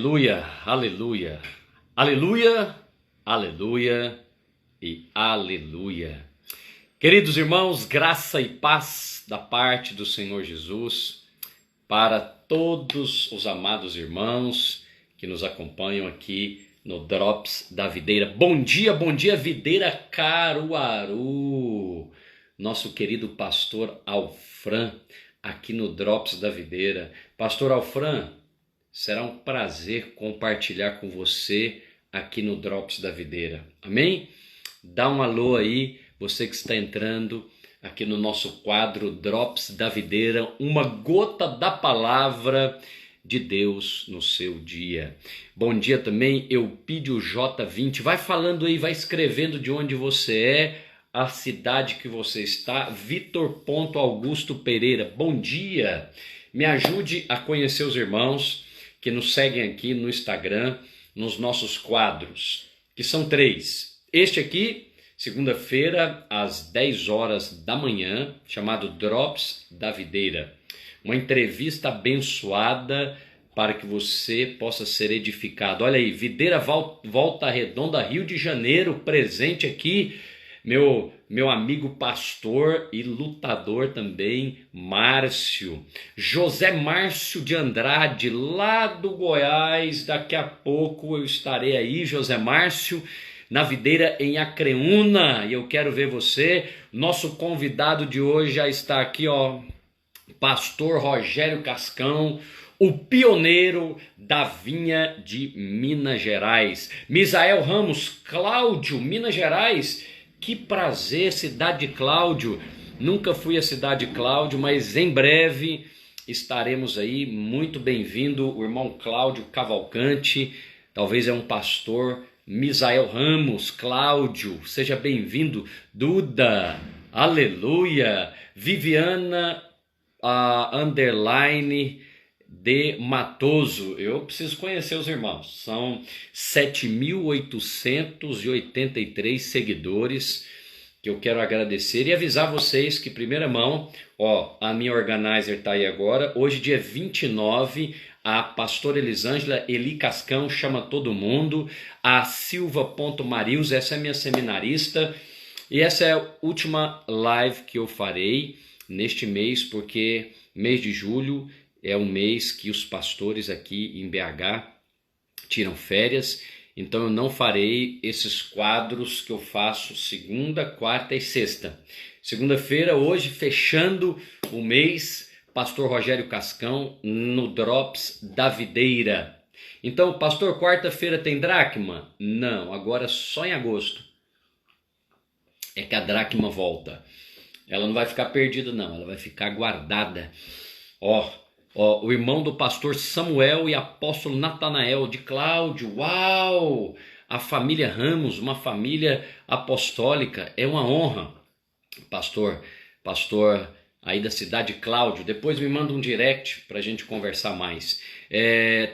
Aleluia, aleluia, aleluia, aleluia e aleluia. Queridos irmãos, graça e paz da parte do Senhor Jesus para todos os amados irmãos que nos acompanham aqui no Drops da Videira. Bom dia, Videira Caruaru. Nosso querido pastor Alfran aqui no Drops da Videira. Pastor Alfran, será um prazer compartilhar com você aqui no Drops da Videira. Amém? Dá um alô aí, você que está entrando aqui no nosso quadro Drops da Videira, uma gota da palavra de Deus no seu dia. Bom dia também, Eupídio J20. Vai falando aí, vai escrevendo de onde você é, a cidade que você está. Vitor Augusto Pereira, bom dia. Me ajude a conhecer os irmãos que nos seguem aqui no Instagram, nos nossos quadros, que são 3. Este aqui, segunda-feira, às 10 horas da manhã, chamado Drops da Videira. Uma entrevista abençoada para que você possa ser edificado. Olha aí, Videira Volta Redonda, Rio de Janeiro, presente aqui, meu amigo pastor e lutador também, Márcio. José Márcio de Andrade, lá do Goiás. Daqui a pouco eu estarei aí, José Márcio, na Videira em Acreúna, e eu quero ver você. Nosso convidado de hoje já está aqui, ó, pastor Rogério Cascão, o pioneiro da vinha de Minas Gerais. Misael Ramos, Cláudio, Minas Gerais. Que prazer, Cidade de Cláudio. Nunca fui a Cidade de Cláudio, mas em breve estaremos aí. Muito bem-vindo, o irmão Cláudio Cavalcante. Talvez é um pastor. Misael Ramos, Cláudio, seja bem-vindo. Duda, aleluia. Viviana, underline de Matoso. Eu preciso conhecer os irmãos. São 7.883 seguidores que eu quero agradecer e avisar vocês que, primeira mão, ó, a minha organizer está aí agora. Hoje, dia 29, a pastora Elisângela Eli Cascão chama todo mundo. A Silva.Marius, essa é minha seminarista. E essa é a última live que eu farei neste mês, porque mês de julho é um mês que os pastores aqui em BH tiram férias, então eu não farei esses quadros que eu faço segunda, quarta e sexta. Segunda-feira, hoje, fechando o mês, pastor Rogério Cascão no Drops da Videira. Então, pastor, quarta-feira tem dracma? Não, agora só em agosto é que a dracma volta. Ela não vai ficar perdida não, ela vai ficar guardada. Ó, o irmão do pastor Samuel e apóstolo Natanael de Cláudio, uau! A família Ramos, uma família apostólica, é uma honra. Pastor aí da cidade de Cláudio, depois me manda um direct para a gente conversar mais.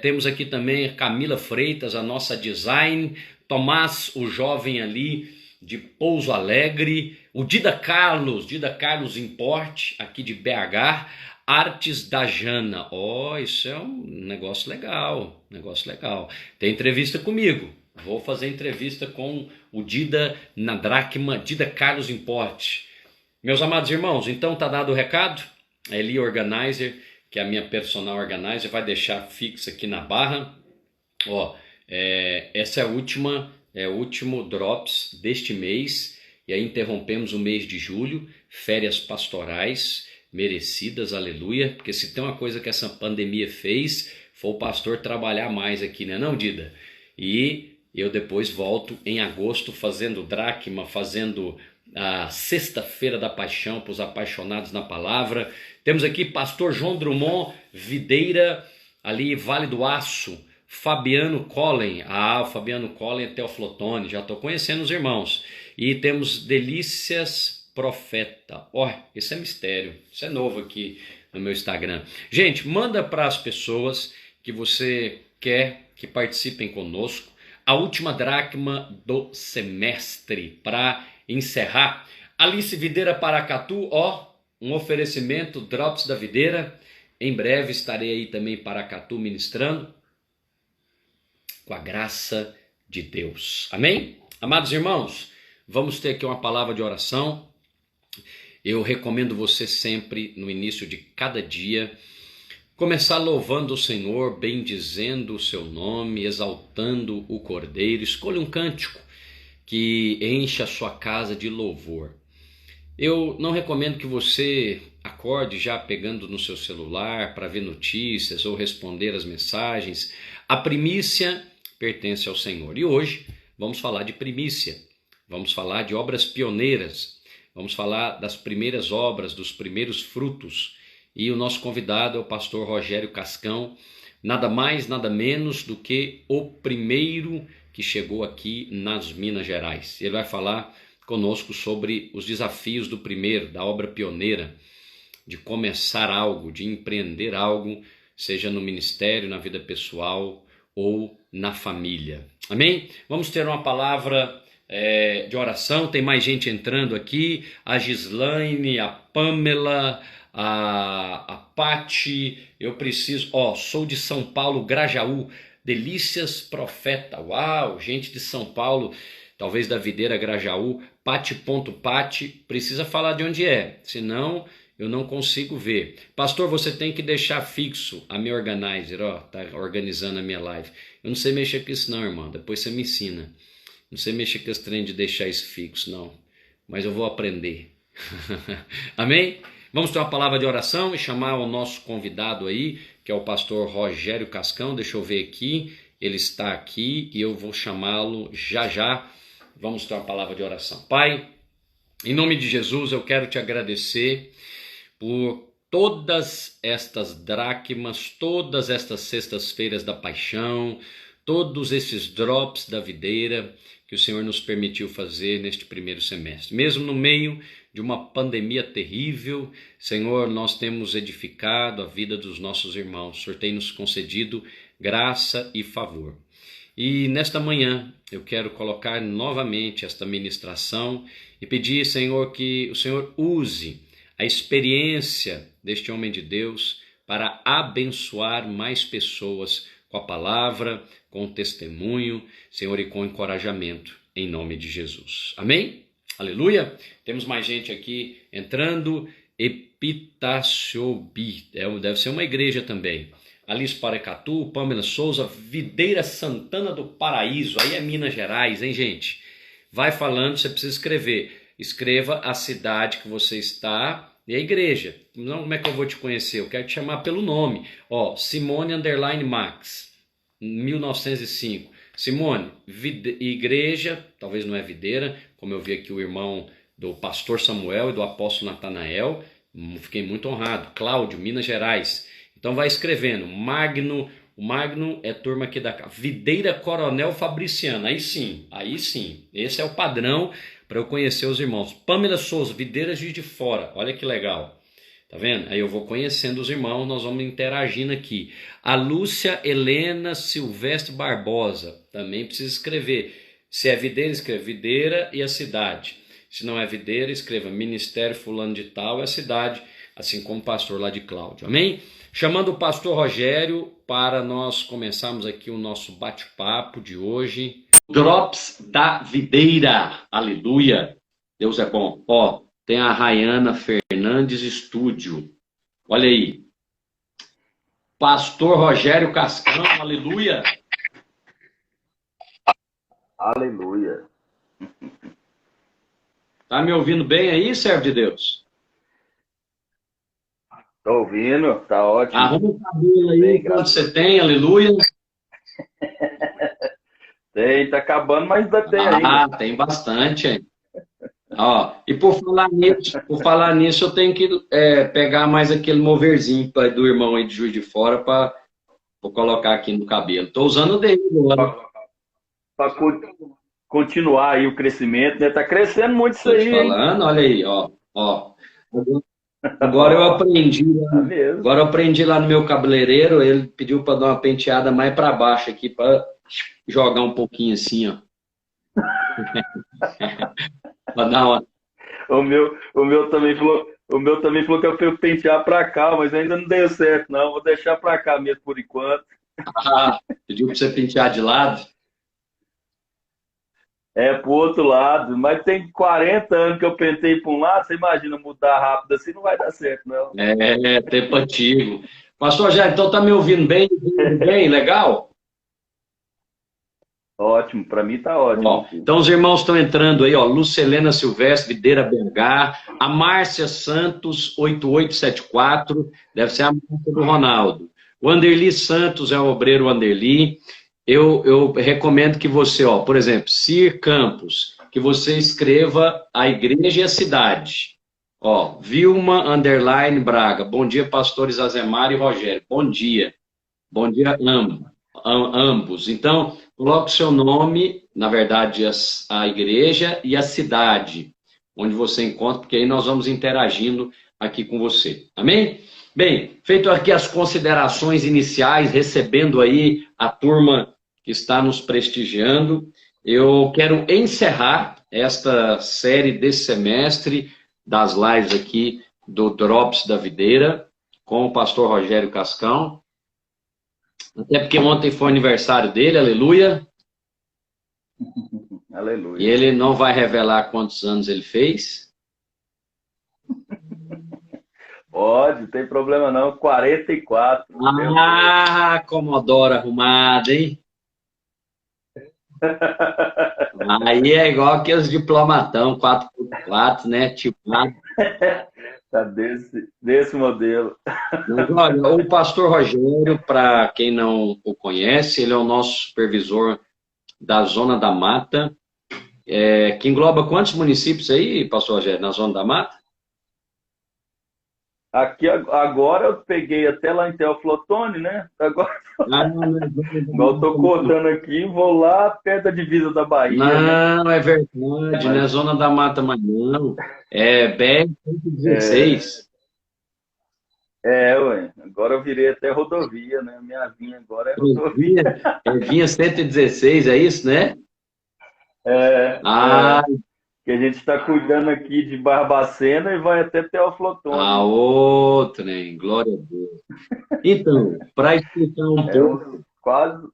Temos aqui também a Camila Freitas, a nossa design, Tomás, o jovem ali de Pouso Alegre, o Dida Carlos Import, aqui de BH, Artes da Jana. Isso é um negócio legal, Tem entrevista comigo. Vou fazer entrevista com o Dida na Dracma, Dida Carlos Import. Meus amados irmãos, então tá dado o recado. A Eli Organizer, que é a minha personal organizer, vai deixar fixa aqui na barra. Essa é o último Drops deste mês. E aí interrompemos o mês de julho, férias pastorais merecidas, aleluia, porque se tem uma coisa que essa pandemia fez, foi o pastor trabalhar mais aqui, né não, Dida? E eu depois volto em agosto fazendo dracma, fazendo a sexta-feira da paixão para os apaixonados na palavra. Temos aqui pastor João Drummond, Videira, ali Vale do Aço, Fabiano Collen, o Fabiano Collen é Teoflotone, já estou conhecendo os irmãos. E temos Delícias Profeta. Isso é mistério, isso é novo aqui no meu Instagram. Gente, manda para as pessoas que você quer que participem conosco. A última dracma do semestre para encerrar. Alice Videira Paracatu, um oferecimento Drops da Videira. Em breve estarei aí também em Paracatu ministrando. com a graça de Deus. Amém? Amados irmãos, vamos ter aqui uma palavra de oração. Eu recomendo você sempre, no início de cada dia, começar louvando o Senhor, bendizendo o seu nome, exaltando o Cordeiro. Escolha um cântico que encha a sua casa de louvor. Eu não recomendo que você acorde já pegando no seu celular para ver notícias ou responder as mensagens. A primícia pertence ao Senhor. E hoje vamos falar de primícia, vamos falar de obras pioneiras, vamos falar das primeiras obras, dos primeiros frutos. E o nosso convidado é o pastor Rogério Cascão, nada mais, nada menos do que o primeiro que chegou aqui nas Minas Gerais. Ele vai falar conosco sobre os desafios do primeiro, da obra pioneira, de começar algo, de empreender algo, seja no ministério, na vida pessoal ou na família. Amém? Vamos ter uma palavra de oração. Tem mais gente entrando aqui, a Gislaine, a Pamela, a Pati. Eu preciso, sou de São Paulo, Grajaú, Delícias Profeta. Uau, gente de São Paulo, talvez da Videira Grajaú. Pati, precisa falar de onde é, senão eu não consigo ver. Pastor, você tem que deixar fixo a minha organizer, tá organizando a minha live. Eu não sei mexer com isso não, irmão, depois você me ensina. Não sei mexer com esse trem de deixar isso fixo, não, mas eu vou aprender. Amém? Vamos ter uma palavra de oração e chamar o nosso convidado aí, que é o pastor Rogério Cascão. Deixa eu ver aqui, ele está aqui e eu vou chamá-lo já já. Vamos ter uma palavra de oração. Pai, em nome de Jesus, eu quero te agradecer por todas estas dracmas, todas estas sextas-feiras da paixão, todos esses drops da videira que o Senhor nos permitiu fazer neste primeiro semestre. Mesmo no meio de uma pandemia terrível, Senhor, nós temos edificado a vida dos nossos irmãos. O Senhor tem nos concedido graça e favor. E nesta manhã eu quero colocar novamente esta ministração e pedir, Senhor, que o Senhor use a experiência deste homem de Deus para abençoar mais pessoas com a palavra, com o testemunho, Senhor, e com encorajamento, em nome de Jesus. Amém? Aleluia! Temos mais gente aqui entrando. Epitaciobi, deve ser uma igreja também. Alice Parecatu, Pamela Souza, Videira Santana do Paraíso, aí é Minas Gerais, hein, gente? Vai falando, você precisa escrever. Escreva a cidade que você está e a igreja. Não, como é que eu vou te conhecer? Eu quero te chamar pelo nome. Simone Max, 1905. Simone, igreja, talvez não é videira, como eu vi aqui o irmão do pastor Samuel e do apóstolo Natanael, fiquei muito honrado. Cláudio, Minas Gerais. Então vai escrevendo, o Magno é turma aqui da Videira Coronel Fabriciano, aí sim, esse é o padrão para eu conhecer os irmãos. Pamela Souza, Videira Juiz de Fora, olha que legal, tá vendo? Aí eu vou conhecendo os irmãos, nós vamos interagindo aqui. A Lúcia Helena Silvestre Barbosa, também precisa escrever, se é Videira, escreve Videira e a cidade. Se não é Videira, escreva Ministério Fulano de Tal, é a cidade, assim como o pastor lá de Cláudio, amém? Chamando o pastor Rogério para nós começarmos aqui o nosso bate-papo de hoje. Drops da Videira, aleluia, Deus é bom. Tem a Rayana Fernandes Estúdio, olha aí. Pastor Rogério Cascão, aleluia. Aleluia. Tá me ouvindo bem aí, servo de Deus? Tô ouvindo, tá ótimo. Arruma o cabelo aí, quanto você tem, aleluia. Tem, tá acabando, mas ainda tem ainda. Tem bastante, hein? E por falar nisso, eu tenho que pegar mais aquele moverzinho do irmão aí de Juiz de Fora para colocar aqui no cabelo. Tô usando o dele agora. Para continuar aí o crescimento, né? Tá crescendo muito isso aí. Tô te falando, olha aí, Agora eu aprendi, agora eu aprendi lá no meu cabeleireiro, ele pediu para dar uma penteada mais para baixo aqui, para jogar um pouquinho assim, ó. Para dar uma... O meu também falou que eu fui pentear para cá, mas ainda não deu certo, não. Vou deixar para cá mesmo por enquanto. Ah, pediu para você pentear de lado? É pro outro lado, mas tem 40 anos que eu pentei para um lado, você imagina mudar rápido assim, não vai dar certo, não. É, tempo antigo. Pastor Jair, então tá me ouvindo bem? Ouvindo bem? Legal? Ótimo, para mim tá ótimo Ó, aqui. então os irmãos estão entrando aí, ó, Lucelena Silvestre, Videira BH, a Márcia Santos, 8874, deve ser a Márcia do Ronaldo. O Anderli Santos é o obreiro Anderli. Eu recomendo que você, ó, por exemplo, Cir Campos, que você escreva a igreja e a cidade. Ó, Vilma Underline Braga. Bom dia, pastores Azemar e Rogério. Bom dia. Bom dia, ambos. Então, coloque o seu nome, na verdade, a igreja e a cidade onde você encontra, porque aí nós vamos interagindo aqui com você. Amém? Bem, feito aqui as considerações iniciais, recebendo aí a turma que está nos prestigiando, eu quero encerrar esta série desse semestre das lives aqui do Drops da Videira com o pastor Rogério Cascão. Até porque ontem foi o aniversário dele, aleluia. E Aleluia. ele não vai revelar quantos anos ele fez. Pode, não tem problema não. 44, meu Deus. Ah, Comodoro arrumado, hein? Aí é igual aqueles diplomatão 4x4, né? Tipado. Tá desse modelo. Mas olha, o pastor Rogério, para quem não o conhece, ele é o nosso supervisor da Zona da Mata, que engloba quantos municípios aí, pastor Rogério, na Zona da Mata? Aqui agora eu peguei até lá em Teoflotone, né? Agora, Ah, não, não é Zona da igual eu tô Mata. cortando aqui, vou lá perto da divisa da Bahia, né? Não, é verdade, não Mas é Zona da Mata mais não. É é, BR-116. ué, agora eu virei até rodovia, né? Minha vinha agora é rodovia. Vinha 116, é isso, né? É, Ah, que a gente está cuidando aqui de Barbacena e vai até a Teoflotone. outra, hein? Glória a Deus. Então, para explicar um É pouco, uns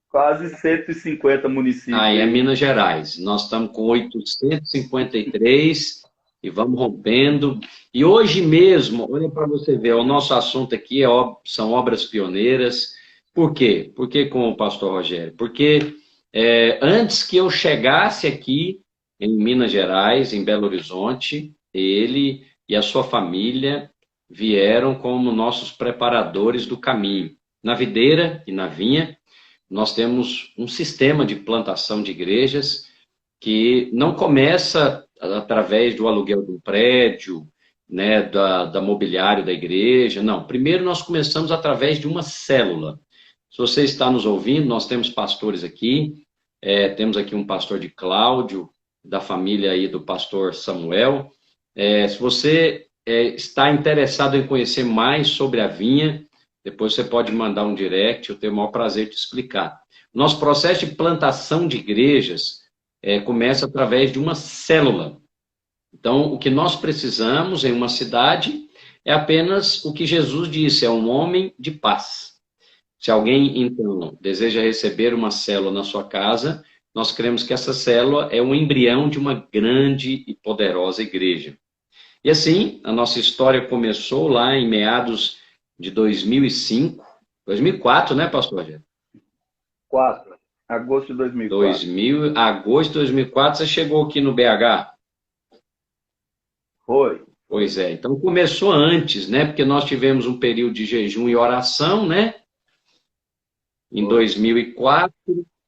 quase 150 municípios aí é aí. Minas Gerais. Nós estamos com 853 e vamos rompendo. E hoje mesmo, olha para você ver, o nosso assunto aqui são obras pioneiras. Por quê? Por que com o pastor Rogério? Porque antes que eu chegasse aqui em Minas Gerais, em Belo Horizonte, ele e a sua família vieram como nossos preparadores do caminho, na videira e na vinha. Nós temos um sistema de plantação de igrejas que não começa através do aluguel de um prédio, né, da mobiliário da igreja, não. Primeiro nós começamos através de uma célula. Se você está nos ouvindo, nós temos pastores aqui, temos aqui um pastor de Cláudio, da família aí do pastor Samuel. Se você está interessado em conhecer mais sobre a vinha, depois você pode mandar um direct, eu tenho o maior prazer de explicar. Nosso processo de plantação de igrejas começa através de uma célula. Então, o que nós precisamos em uma cidade é apenas o que Jesus disse: é um homem de paz. Se alguém, então, deseja receber uma célula na sua casa, nós cremos que essa célula é um embrião de uma grande e poderosa igreja. E assim, a nossa história começou lá em meados de 2005, 2004, né, pastor Rogério? 4, agosto de 2004. 2000, agosto de 2004, você chegou aqui no BH? Foi, foi. Pois é, então começou antes, né? Porque nós tivemos um período de jejum e oração, né? Em Foi. 2004,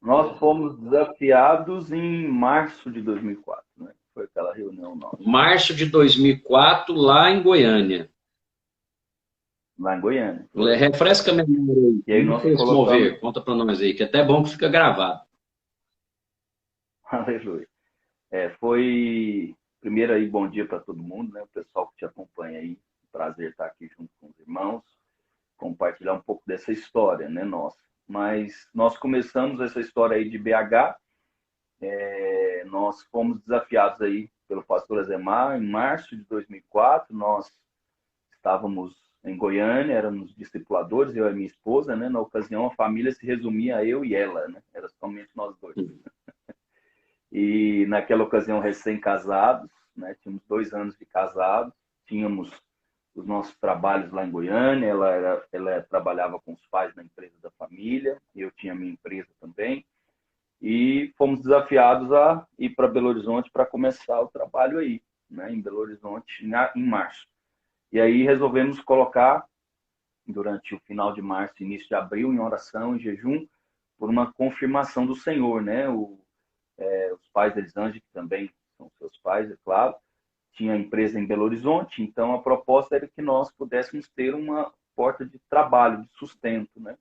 Nós fomos desafiados em março de 2004, né? Foi aquela reunião nossa, março de 2004, lá em Goiânia. lá em Goiânia. Foi. Refresca a memória aí, E aí como nós foi esse colocamos, mover? Conta para nós aí, que é até bom que fica gravado. aleluia. Foi, primeiro aí, bom dia para todo mundo, né? O pessoal que te acompanha aí. Prazer estar aqui junto com os irmãos, compartilhar um pouco dessa história, né, nossa. Mas nós começamos essa história aí de BH. Nós fomos desafiados aí pelo pastor Azemar em março de 2004. Nós estávamos em Goiânia, éramos discipuladores, eu e minha esposa, né? Na ocasião, a família se resumia a eu e ela, né? Era somente nós dois. E naquela ocasião, recém-casados, né? Tínhamos 2 anos de casados, tínhamos os nossos trabalhos lá em Goiânia, ela trabalhava com os pais na empresa da família, eu tinha minha empresa também, e fomos desafiados a ir para Belo Horizonte para começar o trabalho aí, né? Em Belo Horizonte, em março. E aí resolvemos colocar, durante o final de março e início de abril, em oração, em jejum, por uma confirmação do Senhor, né? Os pais da Elisângela, que também são seus pais, é claro, tinha empresa em Belo Horizonte, então a proposta era que nós pudéssemos ter uma porta de trabalho, de sustento, né?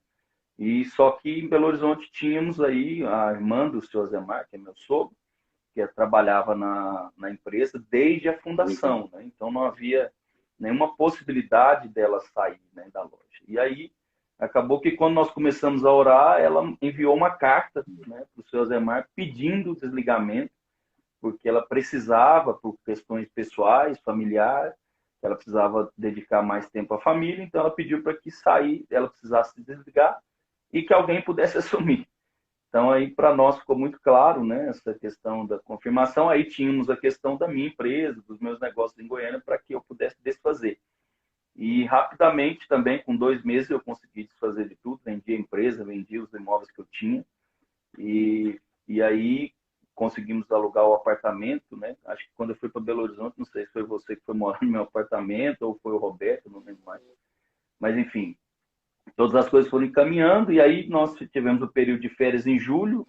E só que em Belo Horizonte tínhamos aí a irmã do seu Zemar, que é meu sogro, que trabalhava na empresa desde a fundação, né? Então não havia nenhuma possibilidade dela sair, né, da loja. E aí acabou que quando nós começamos a orar, ela enviou uma carta, né, para o seu Zemar pedindo o desligamento, porque ela precisava, por questões pessoais, familiares, ela precisava dedicar mais tempo à família, então ela pediu para que ela precisasse se desligar e que alguém pudesse assumir. Então, aí para nós ficou muito claro, né, essa questão da confirmação. Aí tínhamos a questão da minha empresa, dos meus negócios em Goiânia, para que eu pudesse desfazer. E rapidamente, também, com 2 meses, eu consegui desfazer de tudo. Vendi a empresa, vendi os imóveis que eu tinha. E aí conseguimos alugar o apartamento, né? Acho que quando eu fui para Belo Horizonte, não sei se foi você que foi morar no meu apartamento ou foi o Roberto, não lembro mais. Mas, enfim, todas as coisas foram encaminhando, e aí nós tivemos o período de férias em junho,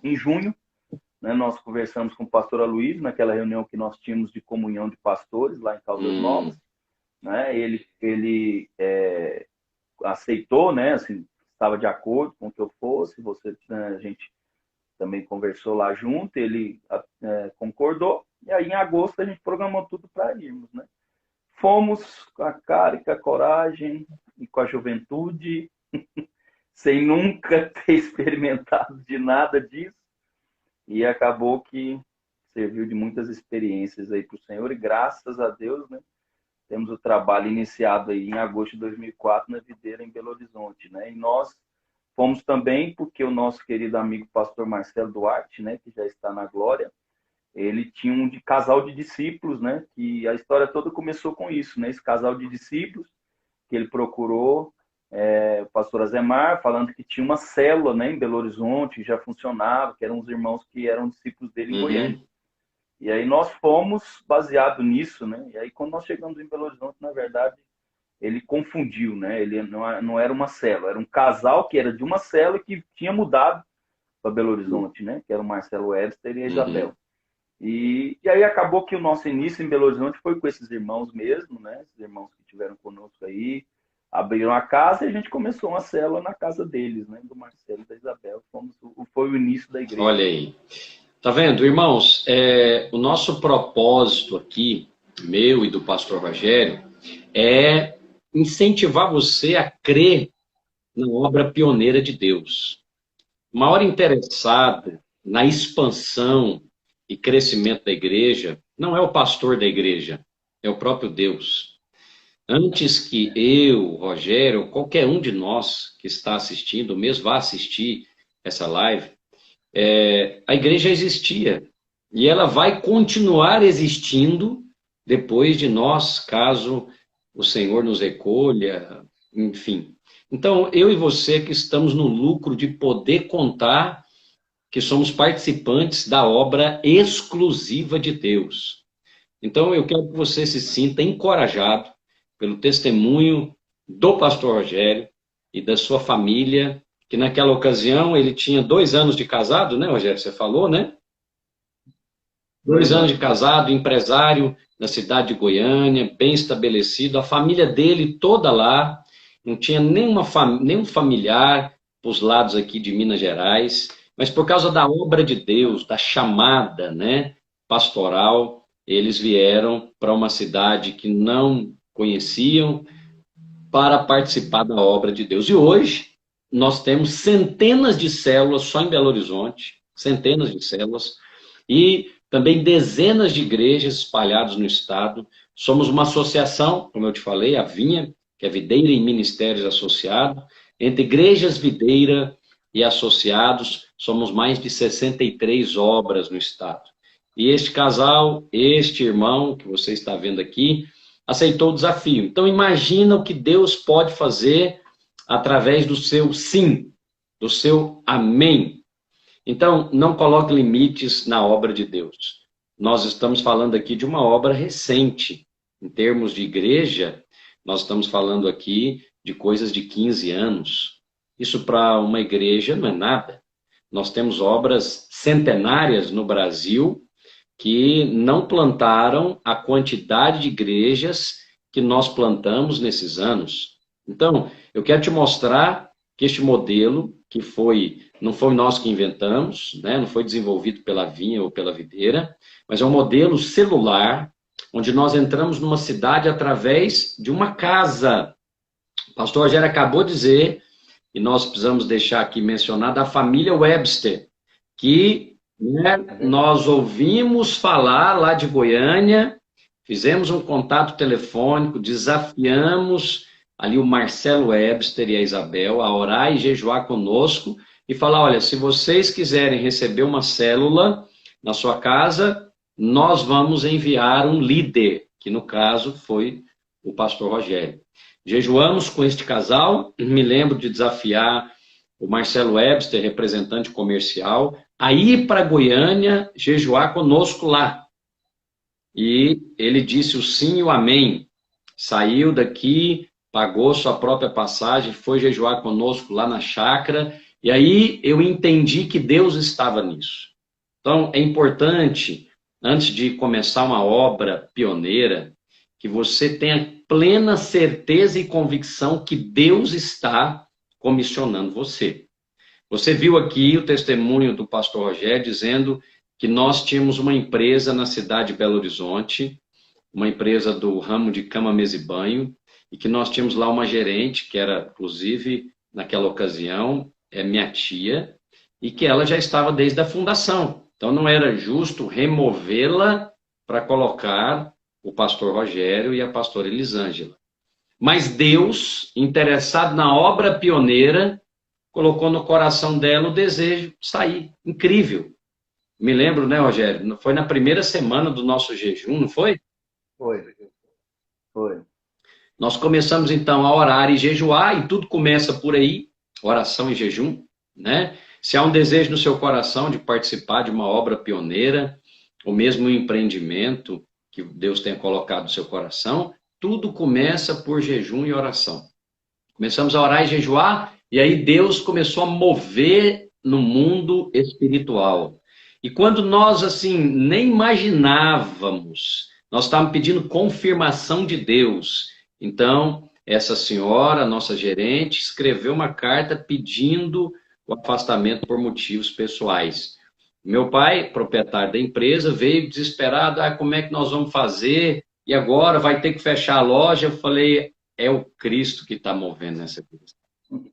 né, nós conversamos com o pastor Aloysio, naquela reunião que nós tínhamos de comunhão de pastores lá em Caldas Novas, né, ele aceitou, né, assim, estava de acordo com que eu fosse, a gente também conversou lá junto, ele concordou, e aí em agosto a gente programou tudo para irmos, né. Fomos com a cara e com a coragem e com a juventude, sem nunca ter experimentado de nada disso, e acabou que serviu de muitas experiências aí para o Senhor, e graças a Deus, né, temos o trabalho iniciado aí em agosto de 2004 na videira em Belo Horizonte, né, e nós fomos também porque o nosso querido amigo pastor Marcelo Duarte, né, que já está na glória, ele tinha um casal de discípulos, né, que a história toda começou com isso, né, esse casal de discípulos que ele procurou, o pastor Azemar, falando que tinha uma célula, né, em Belo Horizonte, que já funcionava, que eram os irmãos que eram discípulos dele em Goiânia. E aí nós fomos baseado nisso, né? E aí quando nós chegamos em Belo Horizonte, na verdade, ele confundiu, né? Ele não era uma célula, era um casal que era de uma célula que tinha mudado para Belo Horizonte, né? Que era o Marcelo Webster e a Isabel. E aí acabou que o nosso início em Belo Horizonte foi com esses irmãos mesmo, né? Esses irmãos que estiveram conosco aí, abriram a casa e a gente começou uma célula na casa deles, né? Do Marcelo e da Isabel. Foi o início da igreja. Olha aí. Tá vendo, irmãos? O nosso propósito aqui, meu e do pastor Rogério, é incentivar você a crer na obra pioneira de Deus. O maior interessado na expansão e crescimento da igreja não é o pastor da igreja, é o próprio Deus. Antes que eu, Rogério, qualquer um de nós que está assistindo, mesmo vá assistir essa live, a igreja existia. E ela vai continuar existindo depois de nós, caso o Senhor nos recolha, enfim. Então, eu e você que estamos no lucro de poder contar que somos participantes da obra exclusiva de Deus. Então, eu quero que você se sinta encorajado pelo testemunho do pastor Rogério e da sua família, que naquela ocasião ele tinha 2 anos de casado, né, Rogério? Você falou, né? 2 anos de casado, empresário na cidade de Goiânia, bem estabelecido, a família dele toda lá, não tinha nenhum familiar para os lados aqui de Minas Gerais, mas por causa da obra de Deus, da chamada, né, pastoral, eles vieram para uma cidade que não conheciam para participar da obra de Deus. E hoje nós temos centenas de células só em Belo Horizonte, centenas de células, e também dezenas de igrejas espalhadas no estado. Somos uma associação, como eu te falei, a Vinha, que é Videira e Ministérios Associados. Entre igrejas Videira e associados, somos mais de 63 obras no estado. E este casal, este irmão que você está vendo aqui, aceitou o desafio. Então imagina o que Deus pode fazer através do seu sim, do seu amém. Então não coloque limites na obra de Deus. Nós estamos falando aqui de uma obra recente. Em termos de igreja, nós estamos falando aqui de coisas de 15 anos. Isso para uma igreja não é nada. Nós temos obras centenárias no Brasil que não plantaram a quantidade de igrejas que nós plantamos nesses anos. Então, eu quero te mostrar que este modelo, que não foi nós que inventamos, né? Não foi desenvolvido pela Vinha ou pela Videira, mas é um modelo celular, onde nós entramos numa cidade através de uma casa. O pastor Rogério acabou de dizer, e nós precisamos deixar aqui mencionado, a família Webster, que nós ouvimos falar lá de Goiânia, fizemos um contato telefônico, desafiamos ali o Marcelo Webster e a Isabel a orar e jejuar conosco e falar, olha, se vocês quiserem receber uma célula na sua casa, nós vamos enviar um líder, que no caso foi o pastor Rogério. Jejuamos com este casal, me lembro de desafiar o Marcelo Webster, representante comercial, a ir para Goiânia jejuar conosco lá. E ele disse o sim e o amém. Saiu daqui, pagou sua própria passagem, foi jejuar conosco lá na chácara, e aí eu entendi que Deus estava nisso. Então, é importante, antes de começar uma obra pioneira, que você tenha plena certeza e convicção que Deus está comissionando você. Você viu aqui o testemunho do pastor Rogério dizendo que nós tínhamos uma empresa na cidade de Belo Horizonte, uma empresa do ramo de cama, mesa e banho, e que nós tínhamos lá uma gerente, que era, inclusive, naquela ocasião, minha tia, e que ela já estava desde a fundação. Então não era justo removê-la para colocar o pastor Rogério e a pastora Elisângela. Mas Deus, interessado na obra pioneira, colocou no coração dela o desejo de sair. Incrível. Me lembro, né, Rogério? Foi na primeira semana do nosso jejum, não foi? Foi. Nós começamos, então, a orar e jejuar, e tudo começa por aí, oração e jejum, né? Se há um desejo no seu coração de participar de uma obra pioneira, ou mesmo um empreendimento que Deus tenha colocado no seu coração, tudo começa por jejum e oração. Começamos a orar e jejuar, e aí Deus começou a mover no mundo espiritual. E quando nós, assim, nem imaginávamos, nós estávamos pedindo confirmação de Deus. Então, essa senhora, nossa gerente, escreveu uma carta pedindo o afastamento por motivos pessoais. Meu pai, proprietário da empresa, veio desesperado, como é que nós vamos fazer? E agora vai ter que fechar a loja? Eu falei, é o Cristo que está movendo nessa coisa.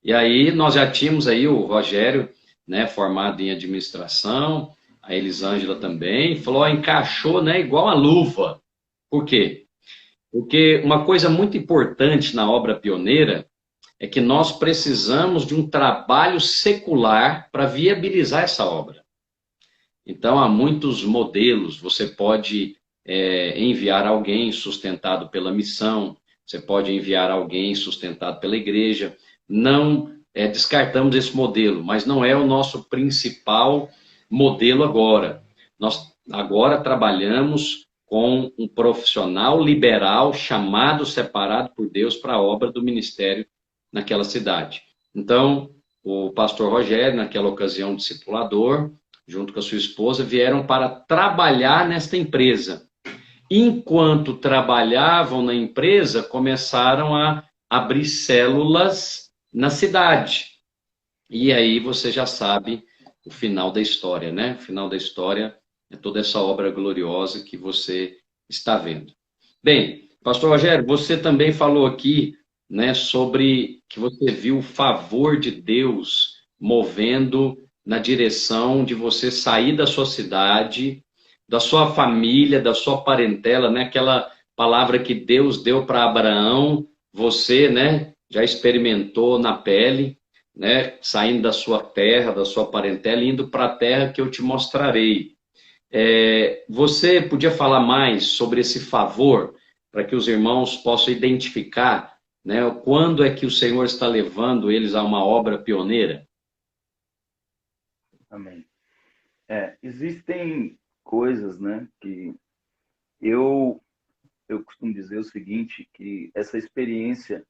E aí nós já tínhamos aí o Rogério, né, formado em administração, a Elisângela também, falou, encaixou, né, igual a luva. Por quê? Porque uma coisa muito importante na obra pioneira é que nós precisamos de um trabalho secular para viabilizar essa obra. Então, há muitos modelos. Você pode enviar alguém sustentado pela missão, você pode enviar alguém sustentado pela igreja. Não descartamos esse modelo, mas não é o nosso principal modelo agora. Nós agora trabalhamos com um profissional liberal chamado, separado por Deus para a obra do ministério naquela cidade. Então, o pastor Rogério, naquela ocasião discipulador, junto com a sua esposa, vieram para trabalhar nesta empresa. Enquanto trabalhavam na empresa, começaram a abrir células na cidade. E aí você já sabe o final da história, né? O final da história é toda essa obra gloriosa que você está vendo. Bem, pastor Rogério, você também falou aqui, né, sobre que você viu o favor de Deus movendo na direção de você sair da sua cidade, da sua família, da sua parentela, né? Aquela palavra que Deus deu para Abraão, você, né, já experimentou na pele, né, saindo da sua terra, da sua parentela, indo para a terra que eu te mostrarei. Você podia falar mais sobre esse favor, para que os irmãos possam identificar, né, quando é que o Senhor está levando eles a uma obra pioneira? Amém. Existem coisas, né, que eu, eu costumo dizer o seguinte, que essa experiência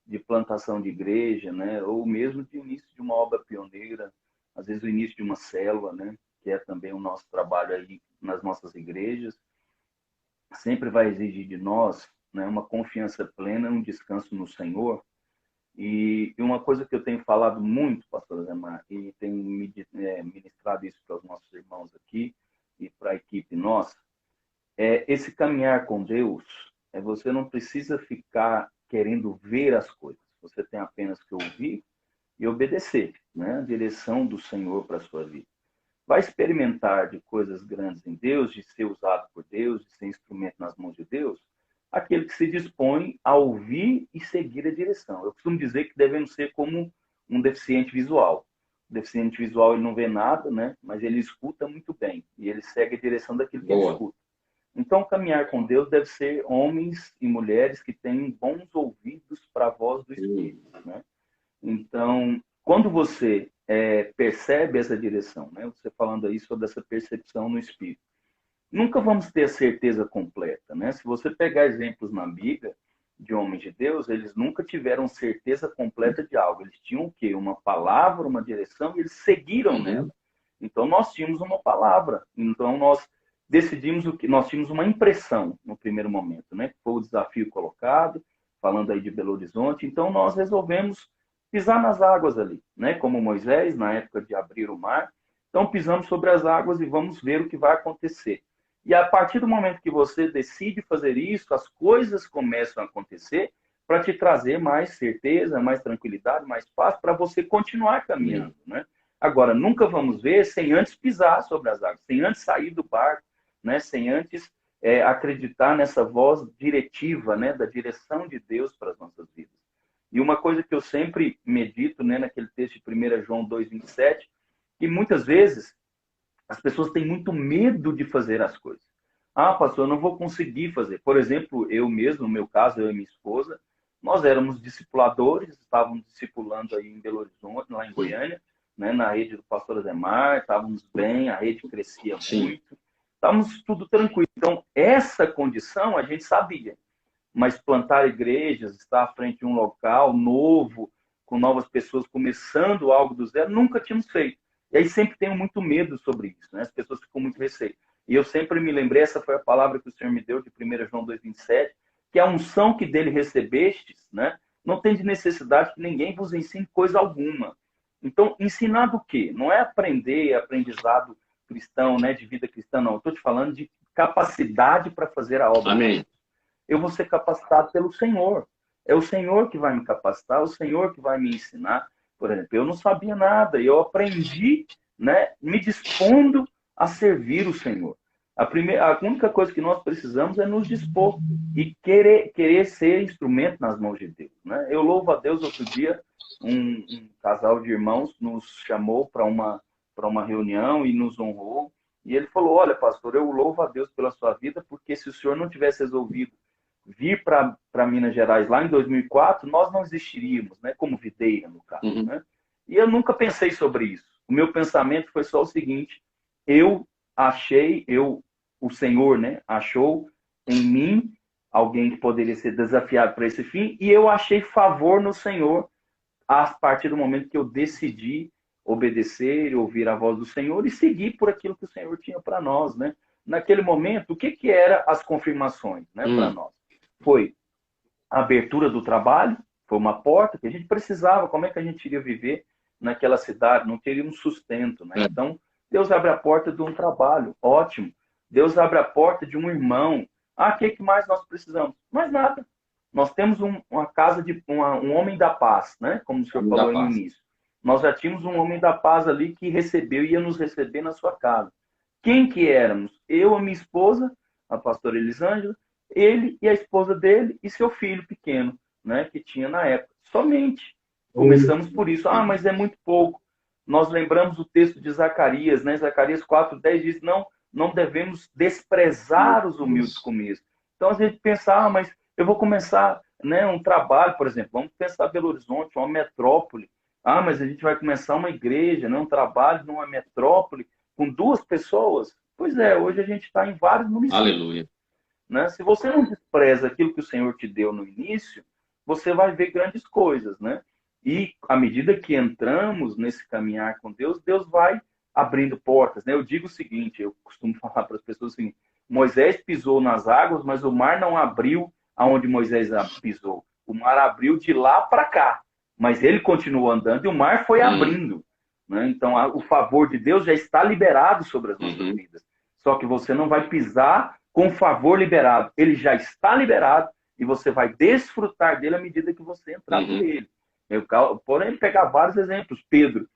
de plantação de igreja, né, ou mesmo de início de uma obra pioneira, às vezes o início de uma célula, né, que é também o nosso trabalho aí nas nossas igrejas, sempre vai exigir de nós, né, uma confiança plena, um descanso no Senhor. E uma coisa que eu tenho falado muito, pastor Zemar, e tenho ministrado isso para os nossos irmãos aqui e para a equipe nossa, é esse caminhar com Deus. Você não precisa ficar querendo ver as coisas. Você tem apenas que ouvir e obedecer, né? A direção do Senhor para a sua vida. Vai experimentar de coisas grandes em Deus, de ser usado por Deus, de ser instrumento nas mãos de Deus, aquele que se dispõe a ouvir e seguir a direção. Eu costumo dizer que devemos ser como um deficiente visual. O deficiente visual ele não vê nada, né? Mas ele escuta muito bem e ele segue a direção daquilo que ele Boa. escuta. Então, caminhar com Deus deve ser homens e mulheres que têm bons ouvidos para a voz do Espírito, né? Então, quando você percebe essa direção, né? Você falando aí sobre essa percepção no Espírito, nunca vamos ter a certeza completa, né? Se você pegar exemplos na Bíblia de homens de Deus, eles nunca tiveram certeza completa de algo. Eles tinham o quê? Uma palavra, uma direção, e eles seguiram nela. Então nós tínhamos uma palavra. Então nós decidimos o que nós tínhamos uma impressão no primeiro momento, né? Foi o desafio colocado, falando aí de Belo Horizonte. Então nós resolvemos pisar nas águas ali, né? Como Moisés na época de abrir o mar. Então pisamos sobre as águas e vamos ver o que vai acontecer. E a partir do momento que você decide fazer isso, as coisas começam a acontecer para te trazer mais certeza, mais tranquilidade, mais paz, para você continuar caminhando, né? Agora, nunca vamos ver sem antes pisar sobre as águas, sem antes sair do barco, né? Sem antes acreditar nessa voz diretiva, né? Da direção de Deus para as nossas vidas. E uma coisa que eu sempre medito, né? Naquele texto de 1 João 2,27, que muitas vezes as pessoas têm muito medo de fazer as coisas. Ah, pastor, eu não vou conseguir fazer. Por exemplo, eu mesmo, no meu caso, eu e minha esposa, nós éramos discipuladores, estávamos discipulando aí em Belo Horizonte, lá em Goiânia, né, na rede do pastor Ademar, estávamos bem, a rede crescia Sim. muito, estávamos tudo tranquilo. Então, essa condição a gente sabia, mas plantar igrejas, estar à frente de um local novo, com novas pessoas, começando algo do zero, nunca tínhamos feito. E aí sempre tenho muito medo sobre isso, né? As pessoas ficam muito receio. E eu sempre me lembrei, essa foi a palavra que o Senhor me deu de 1 João 2,27, que a unção que dele recebestes, né? Não tem de necessidade que ninguém vos ensine coisa alguma. Então, ensinar do quê? Não é aprender, aprendizado cristão, né? De vida cristã, não. Eu estou te falando de capacidade para fazer a obra de Amém. Deus. Eu vou ser capacitado pelo Senhor. É o Senhor que vai me capacitar, é o Senhor que vai me ensinar. Por exemplo, eu não sabia nada e eu aprendi, né, me dispondo a servir o Senhor. A única coisa que nós precisamos é nos dispor e querer ser instrumento nas mãos de Deus. Né? Eu louvo a Deus. Outro dia, um casal de irmãos nos chamou para uma reunião e nos honrou. E ele falou: olha, pastor, eu louvo a Deus pela sua vida, porque se o senhor não tivesse resolvido vir para Minas Gerais lá em 2004, nós não existiríamos, né? Como videira, no caso, né? E eu nunca pensei sobre isso. O meu pensamento foi só o seguinte: eu o Senhor, né? Achou em mim alguém que poderia ser desafiado para esse fim, e eu achei favor no Senhor a partir do momento que eu decidi obedecer, ouvir a voz do Senhor e seguir por aquilo que o Senhor tinha para nós, né? Naquele momento, o que era as confirmações, né, para nós? Foi a abertura do trabalho, foi uma porta que a gente precisava. Como é que a gente iria viver naquela cidade? Não teríamos sustento, né? Então, Deus abre a porta de um trabalho, ótimo. Deus abre a porta de um irmão. Ah, o que mais nós precisamos? Mais nada. Nós temos uma casa de um homem da paz, né? Como o senhor falou aí no início. Nós já tínhamos um homem da paz ali que recebeu, ia nos receber na sua casa. Quem que éramos? Eu, a minha esposa, a pastora Elisângela, ele e a esposa dele e seu filho pequeno. né, que tinha na época. Somente. Começamos por isso. Ah, mas é muito pouco. Nós lembramos o texto de Zacarias, né? Zacarias 4:10 diz, não devemos desprezar os humildes começo. Então, a gente pensa, ah, mas eu vou começar, né, um trabalho, por exemplo, vamos pensar Belo Horizonte, uma metrópole. Ah, mas a gente vai começar uma igreja, né, um trabalho numa metrópole com 2 pessoas. Pois é, hoje a gente está em vários municípios. Aleluia. Né? Se você não despreza aquilo que o Senhor te deu no início, você vai ver grandes coisas, né? E à medida que entramos nesse caminhar com Deus, Deus vai abrindo portas, né? Eu digo o seguinte, eu costumo falar para as pessoas assim, Moisés pisou nas águas, mas o mar não abriu aonde Moisés pisou. O mar abriu de lá para cá, mas ele continuou andando e o mar foi abrindo. Né? Então, o favor de Deus já está liberado sobre as nossas vidas. Só que você não vai pisar com favor liberado. Ele já está liberado e você vai desfrutar dele à medida que você entrar por ele. Eu podem pegar vários exemplos. Pedro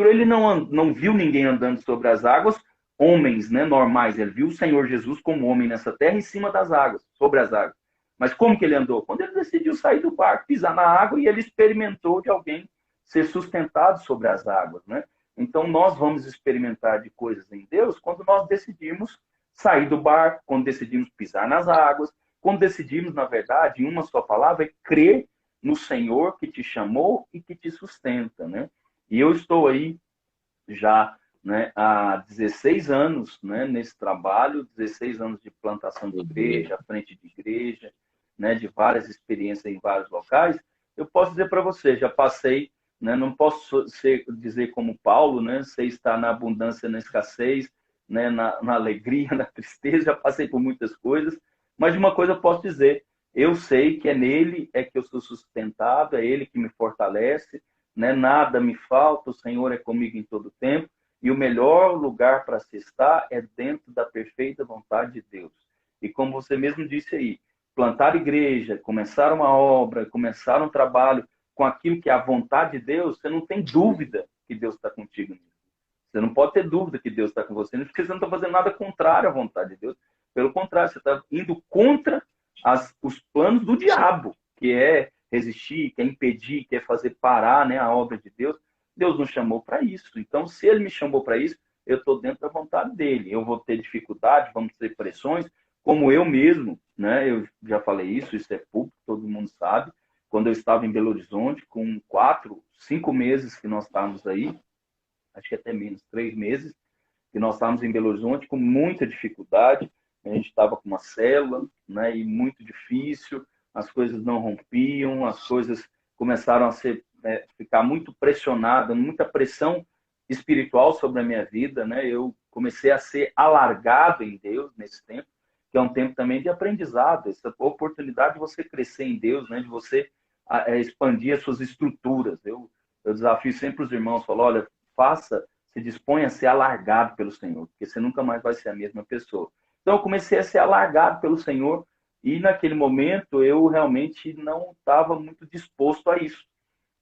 ele não viu ninguém andando sobre as águas, homens, né, normais. Ele viu o Senhor Jesus como homem nessa terra em cima das águas, sobre as águas. Mas como que ele andou? Quando ele decidiu sair do barco, pisar na água e ele experimentou de alguém ser sustentado sobre as águas, né? Então nós vamos experimentar de coisas em Deus quando nós decidimos sair do barco, quando decidimos pisar nas águas, quando decidimos, na verdade, em uma só palavra, é crer no Senhor que te chamou e que te sustenta, né? E eu estou aí já, né, há 16 anos, né, nesse trabalho, 16 anos de plantação de igreja, à frente de igreja, né, de várias experiências em vários locais. Eu posso dizer para você, já passei, né, não posso dizer como Paulo, né, sei estar na abundância, na escassez, né, na alegria, na tristeza, já passei por muitas coisas, mas de uma coisa eu posso dizer, eu sei que é nele é que eu sou sustentado, é ele que me fortalece, né, nada me falta, o Senhor é comigo em todo tempo, e o melhor lugar para se estar é dentro da perfeita vontade de Deus. E como você mesmo disse aí, plantar igreja, começar uma obra, começar um trabalho com aquilo que é a vontade de Deus, você não tem dúvida que Deus está contigo nisso. Você não pode ter dúvida que Deus está com você, porque você não está fazendo nada contrário à vontade de Deus. Pelo contrário, você está indo contra os planos do diabo, que é resistir, quer impedir, quer fazer parar, né, a obra de Deus. Deus nos chamou para isso. Então, se ele me chamou para isso, eu estou dentro da vontade dele. Eu vou ter dificuldade, vamos ter pressões, como eu mesmo, né? Eu já falei isso é público, todo mundo sabe. Quando eu estava em Belo Horizonte, com 4, 5 meses que nós estávamos aí, acho que até menos, 3 meses, que nós estávamos em Belo Horizonte com muita dificuldade. A gente estava com uma célula, né? E muito difícil, as coisas não rompiam, as coisas começaram a ficar muito pressionada, muita pressão espiritual sobre a minha vida, né? Eu comecei a ser alargado em Deus nesse tempo, que é um tempo também de aprendizado, essa oportunidade de você crescer em Deus, né? De você expandir as suas estruturas. Eu desafio sempre os irmãos, falo, olha, se disponha a ser alargado pelo Senhor, porque você nunca mais vai ser a mesma pessoa. Então eu comecei a ser alargado pelo Senhor e naquele momento eu realmente não estava muito disposto a isso.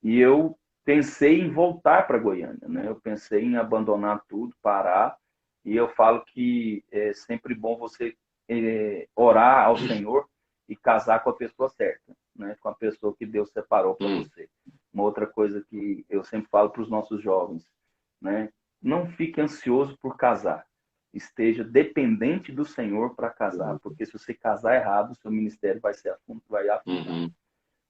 E eu pensei em voltar para Goiânia, né? Eu pensei em abandonar tudo, parar. E eu falo que é sempre bom você orar ao Senhor e casar com a pessoa certa, né? Com a pessoa que Deus separou para você. Uma outra coisa que eu sempre falo para os nossos jovens, né? Não fique ansioso por casar. Esteja dependente do Senhor para casar, porque se você casar errado, seu ministério vai afundar.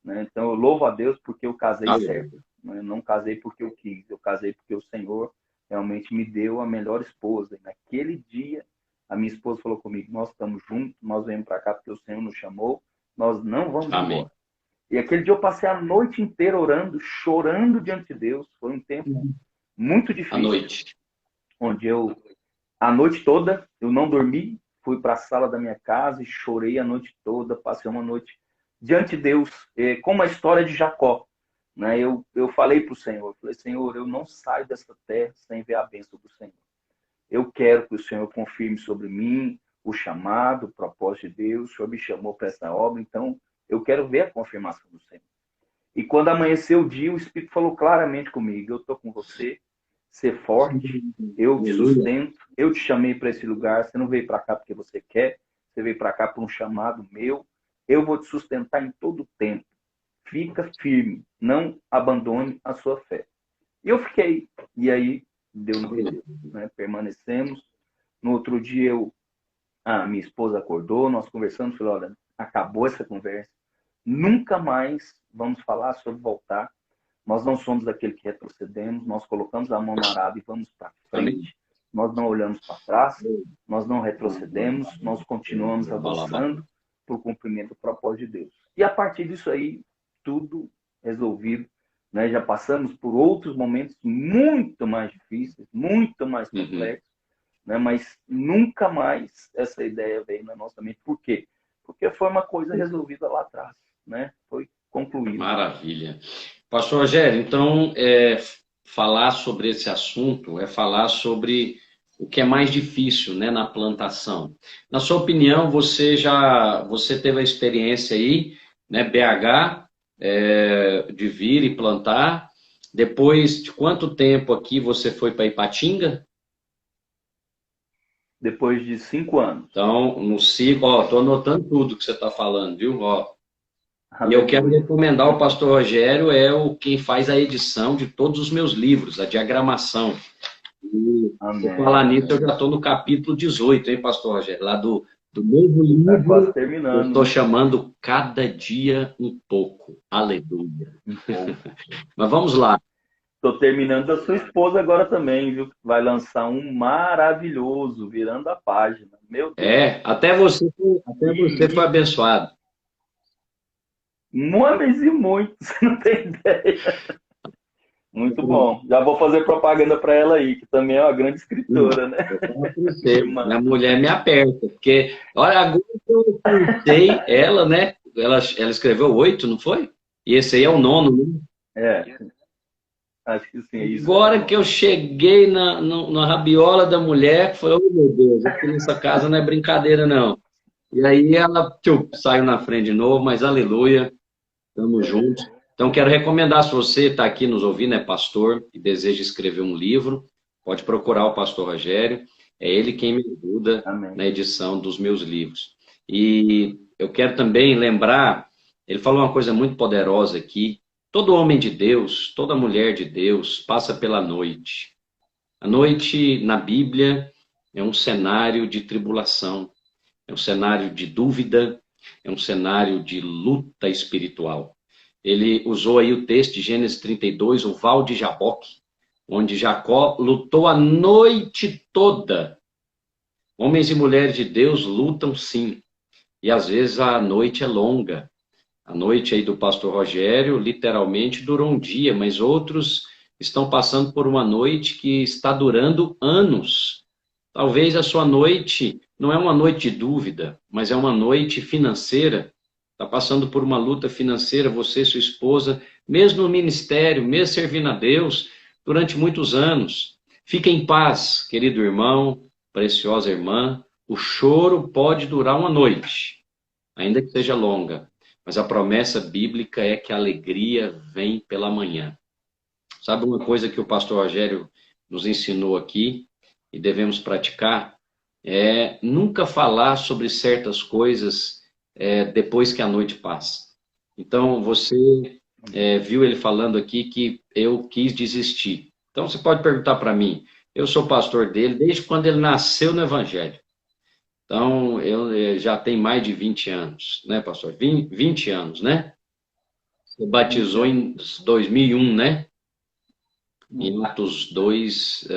Né? Então eu louvo a Deus porque eu casei certo. Né? Eu não casei porque eu quis, eu casei porque o Senhor realmente me deu a melhor esposa. E naquele dia, a minha esposa falou comigo: nós estamos juntos, nós viemos para cá porque o Senhor nos chamou, nós não vamos embora. E aquele dia eu passei a noite inteira orando, chorando diante de Deus. Foi um tempo muito difícil. Onde a noite toda, eu não dormi, fui para a sala da minha casa e chorei a noite toda, passei uma noite diante de Deus, como a história de Jacó. Né? Eu falei para o Senhor, falei, Senhor, eu não saio dessa terra sem ver a bênção do Senhor. Eu quero que o Senhor confirme sobre mim o chamado, o propósito de Deus, o Senhor me chamou para essa obra, então eu quero ver a confirmação do Senhor. E quando amanheceu o dia, o Espírito falou claramente comigo, eu estou com você, ser forte, eu te sustento, eu te chamei para esse lugar, você não veio para cá porque você quer, você veio para cá por um chamado meu, eu vou te sustentar em todo o tempo. fica firme, não abandone a sua fé. E eu fiquei, e aí deu no que deu, né? Permanecemos. No outro dia, minha esposa acordou, nós conversamos, falei, olha, acabou essa conversa, nunca mais vamos falar sobre voltar, nós não somos daquele que retrocedemos, nós colocamos a mão na arada e vamos para frente, nós não olhamos para trás, nós não retrocedemos, nós continuamos avançando para o cumprimento do propósito de Deus. E a partir disso aí, tudo resolvido, né? Já passamos por outros momentos muito mais difíceis, muito mais complexos, né? Mas nunca mais essa ideia veio na nossa mente. Por quê? Porque foi uma coisa resolvida lá atrás, né? Foi concluído. Maravilha. Pastor Rogério, então, falar sobre esse assunto é falar sobre o que é mais difícil, né, na plantação. Na sua opinião, você teve a experiência aí, né, BH, de vir e plantar. Depois de quanto tempo aqui você foi para Ipatinga? Depois de 5 anos. Então, no ciclo, estou anotando tudo que você está falando, viu? E eu quero recomendar o pastor Rogério, quem faz a edição de todos os meus livros, a diagramação. E por falar nisso, eu já estou no capítulo 18, hein, pastor Rogério? Lá do novo livro, quase terminando, eu estou chamando Cada Dia um Pouco. Aleluia. Mas vamos lá. Estou terminando a sua esposa agora também, viu? Vai lançar um maravilhoso, virando a página. Meu Deus. Até você foi abençoado. Mas e muito, você não tem ideia. Muito bom. Já vou fazer propaganda para ela aí, que também é uma grande escritora, né? Minha mulher me aperta, porque, olha, agora que eu conheci ela, né? Ela escreveu 8, não foi? E esse aí é o 9, né? Acho que sim. Isso. Agora que eu cheguei na rabiola da mulher, falei, oh meu Deus, aqui nessa casa não é brincadeira, não. E aí ela saiu na frente de novo, mas aleluia, estamos juntos. Então, quero recomendar, se você está aqui nos ouvindo, é pastor e deseja escrever um livro, pode procurar o pastor Rogério, é ele quem me ajuda na edição dos meus livros. E eu quero também lembrar, ele falou uma coisa muito poderosa aqui, todo homem de Deus, toda mulher de Deus passa pela noite. A noite, na Bíblia, é um cenário de tribulação, é um cenário de dúvida, é um cenário de luta espiritual. Ele usou aí o texto de Gênesis 32, o Val de Jaboque, onde Jacó lutou a noite toda. Homens e mulheres de Deus lutam sim, e às vezes a noite é longa. A noite aí do pastor Rogério, literalmente, durou um dia, mas outros estão passando por uma noite que está durando anos. Talvez a sua noite não é uma noite de dúvida, mas é uma noite financeira. Está passando por uma luta financeira, você e sua esposa, mesmo no ministério, mesmo servindo a Deus, durante muitos anos. Fique em paz, querido irmão, preciosa irmã. O choro pode durar uma noite, ainda que seja longa. Mas a promessa bíblica é que a alegria vem pela manhã. Sabe uma coisa que o pastor Rogério nos ensinou aqui e devemos praticar? É nunca falar sobre certas coisas depois que a noite passa. Então, você viu ele falando aqui que eu quis desistir. Então, você pode perguntar para mim, eu sou pastor dele desde quando ele nasceu no Evangelho. Então, eu já tenho mais de 20 anos, né, pastor? 20 anos, né? Você batizou em 2001, né? Em Atos 2,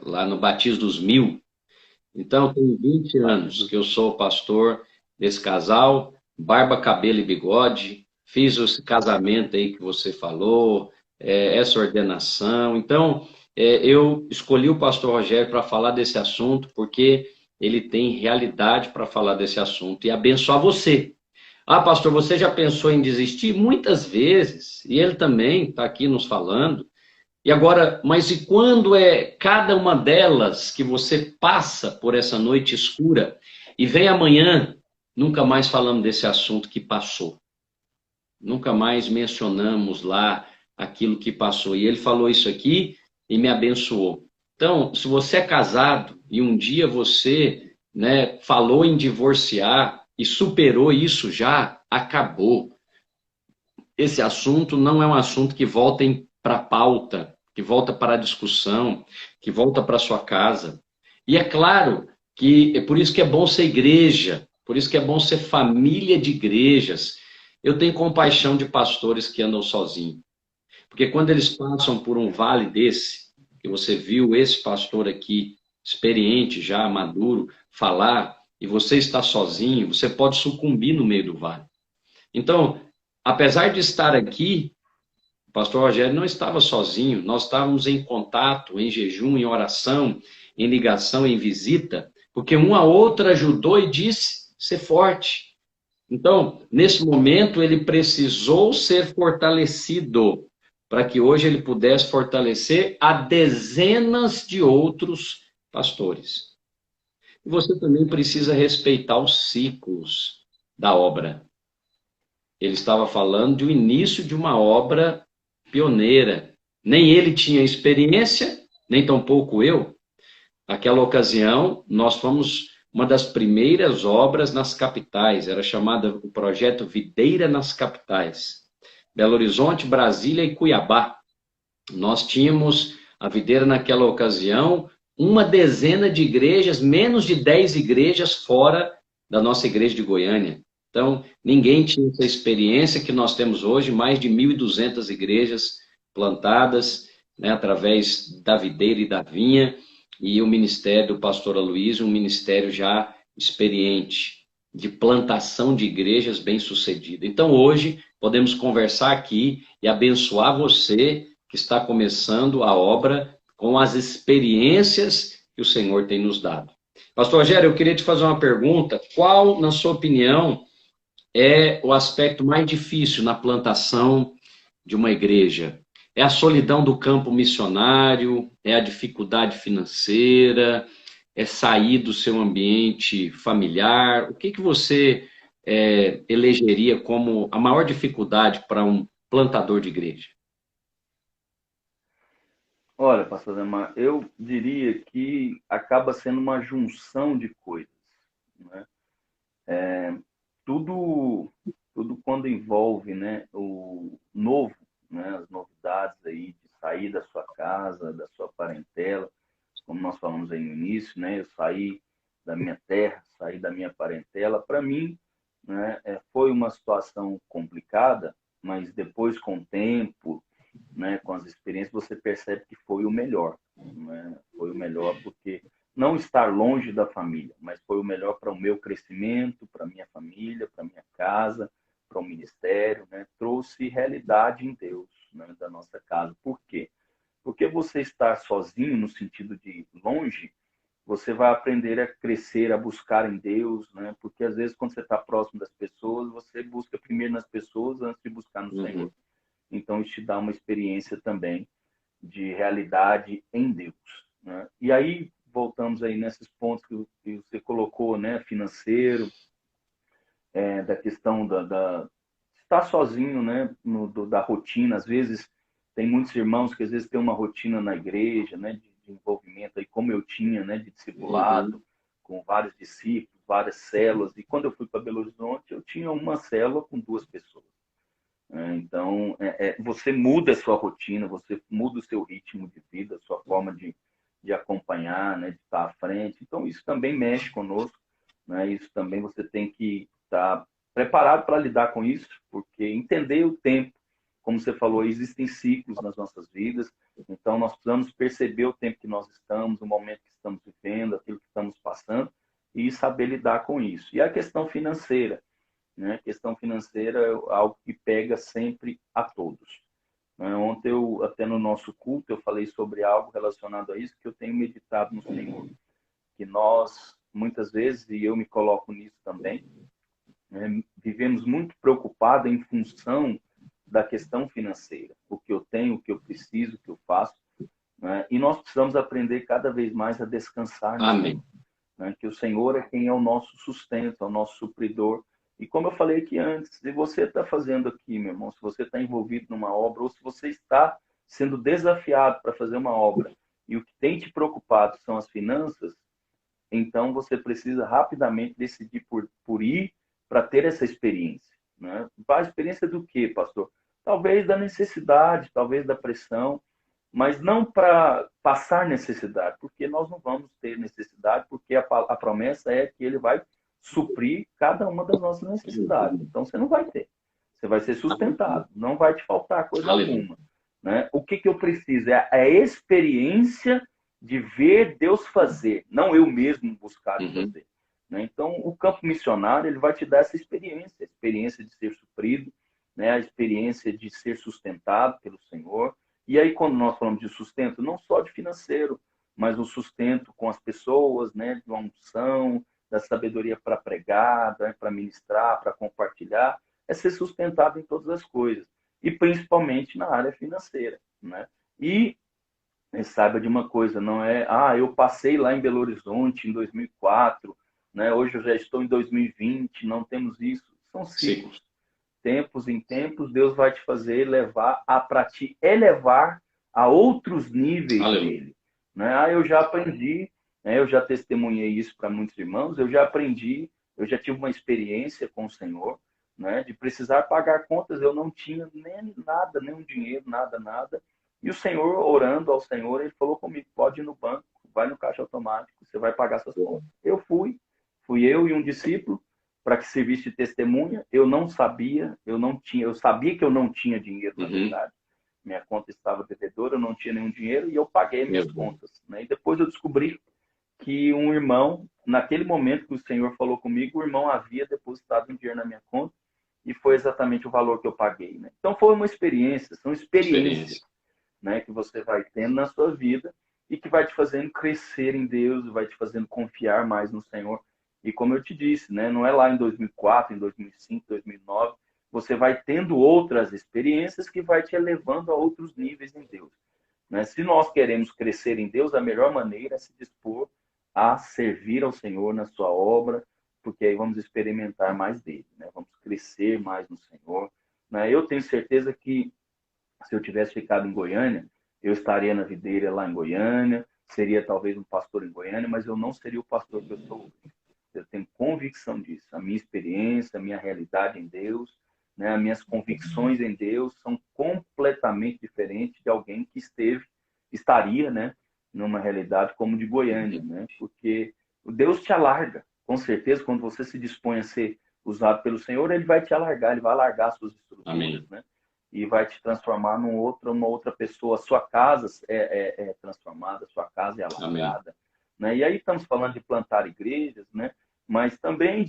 lá no Batismo dos 1000. Então, tem 20 anos que eu sou pastor desse casal, barba, cabelo e bigode. Fiz esse casamento aí que você falou, essa ordenação. Então, eu escolhi o pastor Rogério para falar desse assunto, porque ele tem realidade para falar desse assunto e abençoar você. Ah, pastor, você já pensou em desistir? Muitas vezes, e ele também está aqui nos falando. E agora, mas e quando é cada uma delas que você passa por essa noite escura e vem amanhã, nunca mais falamos desse assunto que passou. Nunca mais mencionamos lá aquilo que passou. E ele falou isso aqui e me abençoou. Então, se você é casado e um dia você, né, falou em divorciar e superou isso já, acabou. esse assunto não é um assunto que volta para a pauta, que volta para a discussão, que volta para a sua casa. E é claro que é por isso que é bom ser igreja, por isso que é bom ser família de igrejas. Eu tenho compaixão de pastores que andam sozinhos, porque quando eles passam por um vale desse, que você viu esse pastor aqui, experiente já, maduro, falar, e você está sozinho, você pode sucumbir no meio do vale. Então, apesar de estar aqui, o pastor Rogério não estava sozinho, nós estávamos em contato, em jejum, em oração, em ligação, em visita, porque um a outra ajudou e disse ser forte. Então, nesse momento, ele precisou ser fortalecido para que hoje ele pudesse fortalecer a dezenas de outros pastores. E você também precisa respeitar os ciclos da obra. Ele estava falando de um início de uma obra pioneira. Nem ele tinha experiência, nem tampouco eu. Naquela ocasião, nós fomos uma das primeiras obras nas capitais, era chamada o projeto Videira nas Capitais. Belo Horizonte, Brasília e Cuiabá. Nós tínhamos a videira naquela ocasião, uma dezena de igrejas, menos de 10 igrejas fora da nossa igreja de Goiânia. Então, ninguém tinha essa experiência que nós temos hoje, mais de 1.200 igrejas plantadas, né, através da videira e da vinha, e o ministério do pastor Aloysio, um ministério já experiente, de plantação de igrejas bem-sucedida. Então, hoje, podemos conversar aqui e abençoar você que está começando a obra com as experiências que o Senhor tem nos dado. Pastor Rogério, eu queria te fazer uma pergunta. Qual, na sua opinião, é o aspecto mais difícil na plantação de uma igreja? É a solidão do campo missionário? É a dificuldade financeira? É sair do seu ambiente familiar? O que que você elegeria como a maior dificuldade para um plantador de igreja? Olha, pastor Demar, eu diria que acaba sendo uma junção de coisas, né? Tudo, tudo quando envolve, né, o novo, né, as novidades aí de sair da sua casa, da sua parentela, como nós falamos aí no início, né, eu saí da minha terra, saí da minha parentela, para mim, né, foi uma situação complicada, mas depois com o tempo, né, com as experiências, você percebe que foi o melhor, né? Foi o melhor porque não estar longe da família, mas foi o melhor para o meu crescimento, para a minha família, para a minha casa, para o ministério, né? Trouxe realidade em Deus, né, da nossa casa. Por quê? Porque você estar sozinho, no sentido de longe, você vai aprender a crescer, a buscar em Deus, né? Porque às vezes quando você está próximo das pessoas, você busca primeiro nas pessoas antes de buscar no Senhor. Uhum. Então, isso te dá uma experiência também de realidade em Deus, né? E aí, voltamos aí nesses pontos que você colocou, né? Financeiro, da questão da estar sozinho, né? Da rotina. Às vezes, tem muitos irmãos que às vezes têm uma rotina na igreja, né? De envolvimento, aí, como eu tinha, né? De discipulado, Uhum. com vários discípulos, várias células. E quando eu fui para Belo Horizonte, eu tinha uma célula com 2 pessoas. Então, você muda a sua rotina, você muda o seu ritmo de vida, a sua forma de acompanhar, né, de estar à frente. Então, isso também mexe conosco, né? Isso também você tem que estar preparado para lidar com isso, porque entender o tempo, como você falou, existem ciclos nas nossas vidas, então nós precisamos perceber o tempo que nós estamos, o momento que estamos vivendo, aquilo que estamos passando, e saber lidar com isso. E a questão financeira, né? A questão financeira é algo que pega sempre a todos, né? Ontem, até no nosso culto, eu falei sobre algo relacionado a isso que eu tenho meditado no Senhor, que nós, muitas vezes, e eu me coloco nisso também, né, vivemos muito preocupados em função da questão financeira, o que eu tenho, o que eu preciso, o que eu faço, né? E nós precisamos aprender cada vez mais a descansar nele, Amém. né? Que o Senhor é quem é o nosso sustento, é o nosso supridor. E como eu falei aqui antes, se você está fazendo aqui, meu irmão, se você está envolvido numa obra, ou se você está sendo desafiado para fazer uma obra, e o que tem te preocupado são as finanças, então você precisa rapidamente decidir por ir para ter essa experiência, né? A experiência do quê, pastor? Talvez da necessidade, talvez da pressão, mas não para passar necessidade, porque nós não vamos ter necessidade, porque a promessa é que ele vai suprir cada uma das nossas necessidades. Então você não vai ter. Você vai ser sustentado, não vai te faltar coisa alguma. Né? O que eu preciso é a experiência de ver Deus fazer, não eu mesmo buscar fazer. Né? Então, o campo missionário ele vai te dar essa experiência, a experiência de ser suprido, né? A experiência de ser sustentado pelo Senhor. E aí, quando nós falamos de sustento, não só de financeiro, mas o sustento com as pessoas, né? De uma unção, da sabedoria para pregar, né? Para ministrar, para compartilhar, é ser sustentado em todas as coisas. E principalmente na área financeira. Né? E saiba de uma coisa, não é, eu passei lá em Belo Horizonte em 2004, né? Hoje eu já estou em 2020, não temos isso. São ciclos. Tempos em tempos, Deus vai te fazer levar para te elevar a outros níveis dele. Né? Eu já aprendi, né? Eu já testemunhei isso para muitos irmãos, eu já aprendi, eu já tive uma experiência com o Senhor, né? De precisar pagar contas, eu não tinha nem nada, nenhum dinheiro, nada. E o Senhor, orando ao Senhor, ele falou comigo, pode ir no banco, vai no caixa automático, você vai pagar suas contas. Eu fui eu e um discípulo, para que servisse de testemunha. Eu não sabia, eu sabia que eu não tinha dinheiro, na verdade. Minha conta estava devedora, eu não tinha nenhum dinheiro e eu paguei minhas contas. Né? E depois eu descobri que um irmão, naquele momento que o Senhor falou comigo, o irmão havia depositado um dinheiro na minha conta e foi exatamente o valor que eu paguei. Né? Então foi uma experiência, são experiências né, que você vai tendo na sua vida e que vai te fazendo crescer em Deus, vai te fazendo confiar mais no Senhor. E como eu te disse, né, não é lá em 2004, em 2005, 2009, você vai tendo outras experiências que vai te elevando a outros níveis em Deus. Né? Se nós queremos crescer em Deus, a melhor maneira é se dispor a servir ao Senhor na sua obra, porque aí vamos experimentar mais dele, né? Vamos crescer mais no Senhor. Né? Eu tenho certeza que se eu tivesse ficado em Goiânia, eu estaria na videira lá em Goiânia, seria talvez um pastor em Goiânia, mas eu não seria o pastor que eu sou hoje. Eu tenho convicção disso. A minha experiência, a minha realidade em Deus, né, as minhas convicções em Deus são completamente diferentes de alguém que estaria, né, numa realidade como de Goiânia, né? Porque Deus te alarga, com certeza, quando você se dispõe a ser usado pelo Senhor, ele vai te alargar, ele vai alargar as suas estruturas, né? E vai te transformar numa outra pessoa. A sua casa é transformada, a sua casa é alargada. Né? E aí estamos falando de plantar igrejas, né? Mas também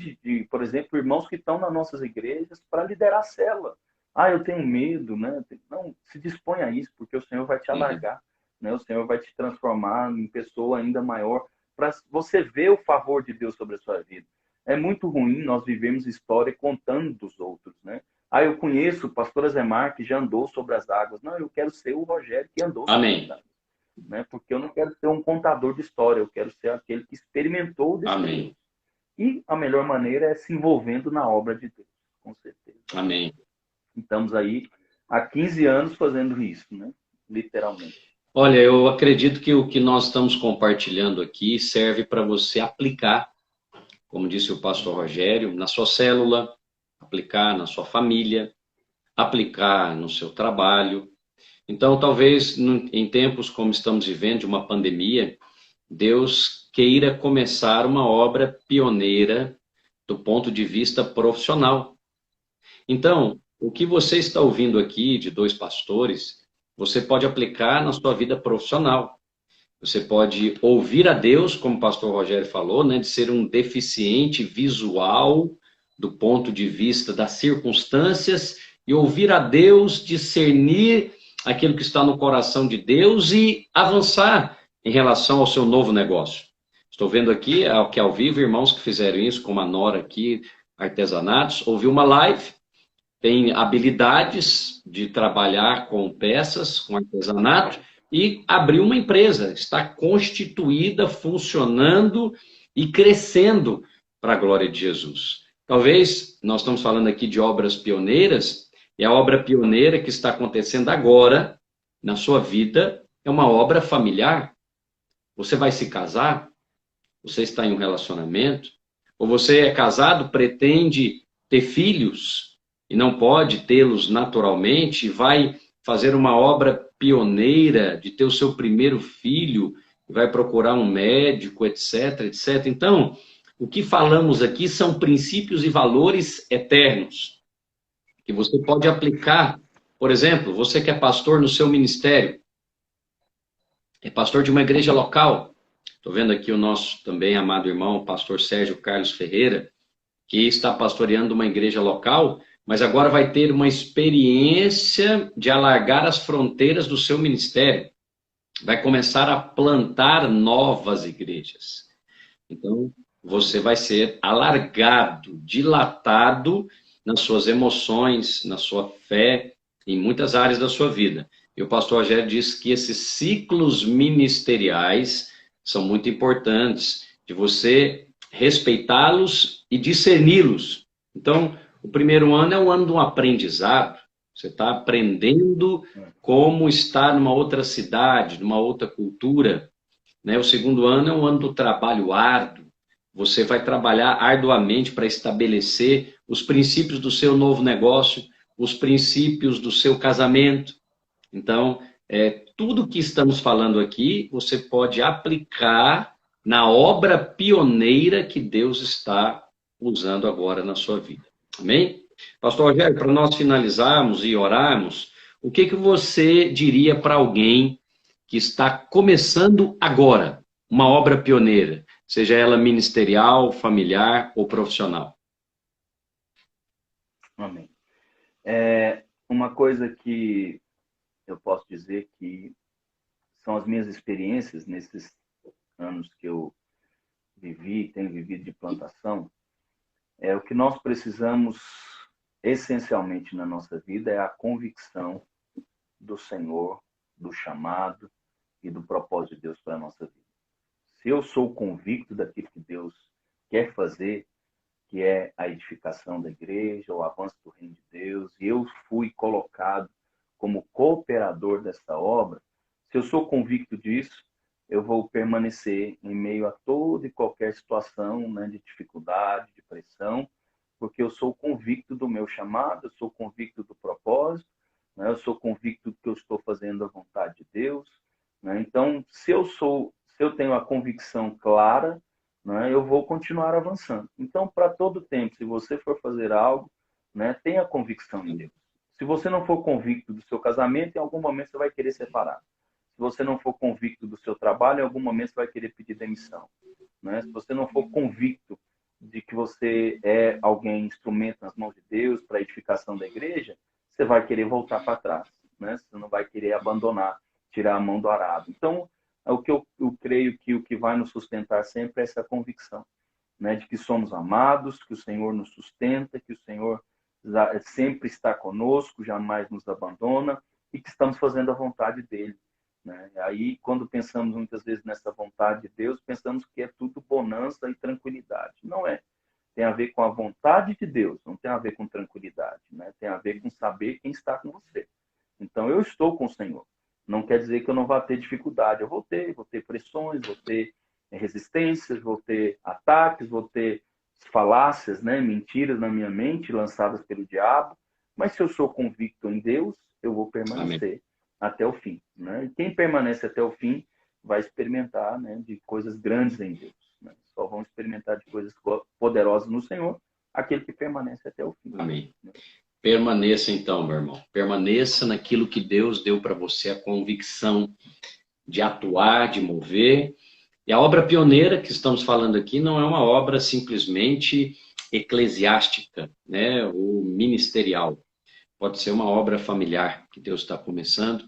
por exemplo, irmãos que estão nas nossas igrejas para liderar a célula. Eu tenho medo, né? Não, se dispõe a isso, porque o Senhor vai te alargar, né? O Senhor vai te transformar em pessoa ainda maior, para você ver o favor de Deus sobre a sua vida. É muito ruim nós vivemos história contando dos outros, né? Eu conheço o pastor Azemar, que já andou sobre as águas. Não, eu quero ser o Rogério que andou sobre as águas. Né? Porque eu não quero ser um contador de história, eu quero ser aquele que experimentou o destino. E a melhor maneira é se envolvendo na obra de Deus, com certeza. Amém. Estamos aí há 15 anos fazendo isso, né? Literalmente. Olha, eu acredito que o que nós estamos compartilhando aqui serve para você aplicar, como disse o pastor Rogério, na sua célula, aplicar na sua família, aplicar no seu trabalho. Então, talvez em tempos como estamos vivendo, de uma pandemia, Deus queira começar uma obra pioneira do ponto de vista profissional. Então, o que você está ouvindo aqui de dois pastores, você pode aplicar na sua vida profissional. Você pode ouvir a Deus, como o pastor Rogério falou, né, de ser um deficiente visual do ponto de vista das circunstâncias e ouvir a Deus, discernir aquilo que está no coração de Deus e avançar em relação ao seu novo negócio. Estou vendo aqui, que ao vivo, irmãos que fizeram isso, como a Nora aqui, artesanatos, ouviu uma live, tem habilidades de trabalhar com peças, com artesanato, e abriu uma empresa, está constituída, funcionando e crescendo para a glória de Jesus. Talvez, nós estamos falando aqui de obras pioneiras, e a obra pioneira que está acontecendo agora, na sua vida, é uma obra familiar. Você vai se casar? Você está em um relacionamento? Ou você é casado, pretende ter filhos? e não pode tê-los naturalmente, vai fazer uma obra pioneira de ter o seu primeiro filho, vai procurar um médico, etc, etc. Então, o que falamos aqui são princípios e valores eternos, que você pode aplicar. Por exemplo, você que é pastor no seu ministério, é pastor de uma igreja local. Estou vendo aqui o nosso também amado irmão, o pastor Sérgio Carlos Ferreira, que está pastoreando uma igreja local, mas agora vai ter uma experiência de alargar as fronteiras do seu ministério. Vai começar a plantar novas igrejas. Então, você vai ser alargado, dilatado nas suas emoções, na sua fé, em muitas áreas da sua vida. E o pastor Rogério diz que esses ciclos ministeriais são muito importantes, de você respeitá-los e discerni-los. Então, o primeiro ano é um ano de um aprendizado. Você está aprendendo como estar numa outra cidade, numa outra cultura. Né? O segundo ano é um ano do trabalho árduo. Você vai trabalhar arduamente para estabelecer os princípios do seu novo negócio, os princípios do seu casamento. Então, tudo que estamos falando aqui, você pode aplicar na obra pioneira que Deus está usando agora na sua vida. Amém? Pastor Rogério, para nós finalizarmos e orarmos, o que você diria para alguém que está começando agora uma obra pioneira, seja ela ministerial, familiar ou profissional? Amém. Uma coisa que eu posso dizer que são as minhas experiências nesses anos que eu tenho vivido de plantação, o que nós precisamos essencialmente na nossa vida é a convicção do Senhor, do chamado e do propósito de Deus para a nossa vida. Se eu sou convicto daquilo que Deus quer fazer, que é a edificação da igreja, o avanço do reino de Deus, e eu fui colocado como cooperador dessa obra, se eu sou convicto disso, eu vou permanecer em meio a toda e qualquer situação, né, de dificuldade, de pressão, porque eu sou convicto do meu chamado, eu sou convicto do propósito, né, eu sou convicto que eu estou fazendo a vontade de Deus. Né? Então, se eu tenho a convicção clara, né, eu vou continuar avançando. Então, para todo tempo, se você for fazer algo, né, tenha convicção em Deus. Se você não for convicto do seu casamento, em algum momento você vai querer separar. Se você não for convicto do seu trabalho, em algum momento você vai querer pedir demissão. Né? Se você não for convicto de que você é alguém, instrumento nas mãos de Deus para a edificação da igreja, você vai querer voltar para trás. Né? Você não vai querer abandonar, tirar a mão do arado. Então, o que eu creio que o que vai nos sustentar sempre é essa convicção, né? De que somos amados, que o Senhor nos sustenta, que o Senhor sempre está conosco, jamais nos abandona e que estamos fazendo a vontade dele. Né? Aí, quando pensamos muitas vezes nessa vontade de Deus, pensamos que é tudo bonança e tranquilidade. Não é. Tem a ver com a vontade de Deus, não tem a ver com tranquilidade. Né? Tem a ver com saber quem está com você. Então, eu estou com o Senhor. Não quer dizer que eu não vá ter dificuldade. Eu vou ter pressões, vou ter resistências, vou ter ataques, vou ter falácias, né? Mentiras na minha mente lançadas pelo diabo. Mas se eu sou convicto em Deus, eu vou permanecer. Amém. Até o fim. Né? E quem permanece até o fim vai experimentar, né, de coisas grandes em Deus. Né? Só vão experimentar de coisas poderosas no Senhor aquele que permanece até o fim. Amém. Né? Permaneça então, meu irmão. Permaneça naquilo que Deus deu para você, a convicção de atuar, de mover. E a obra pioneira que estamos falando aqui não é uma obra simplesmente eclesiástica, né, ou ministerial. Pode ser uma obra familiar que Deus está começando.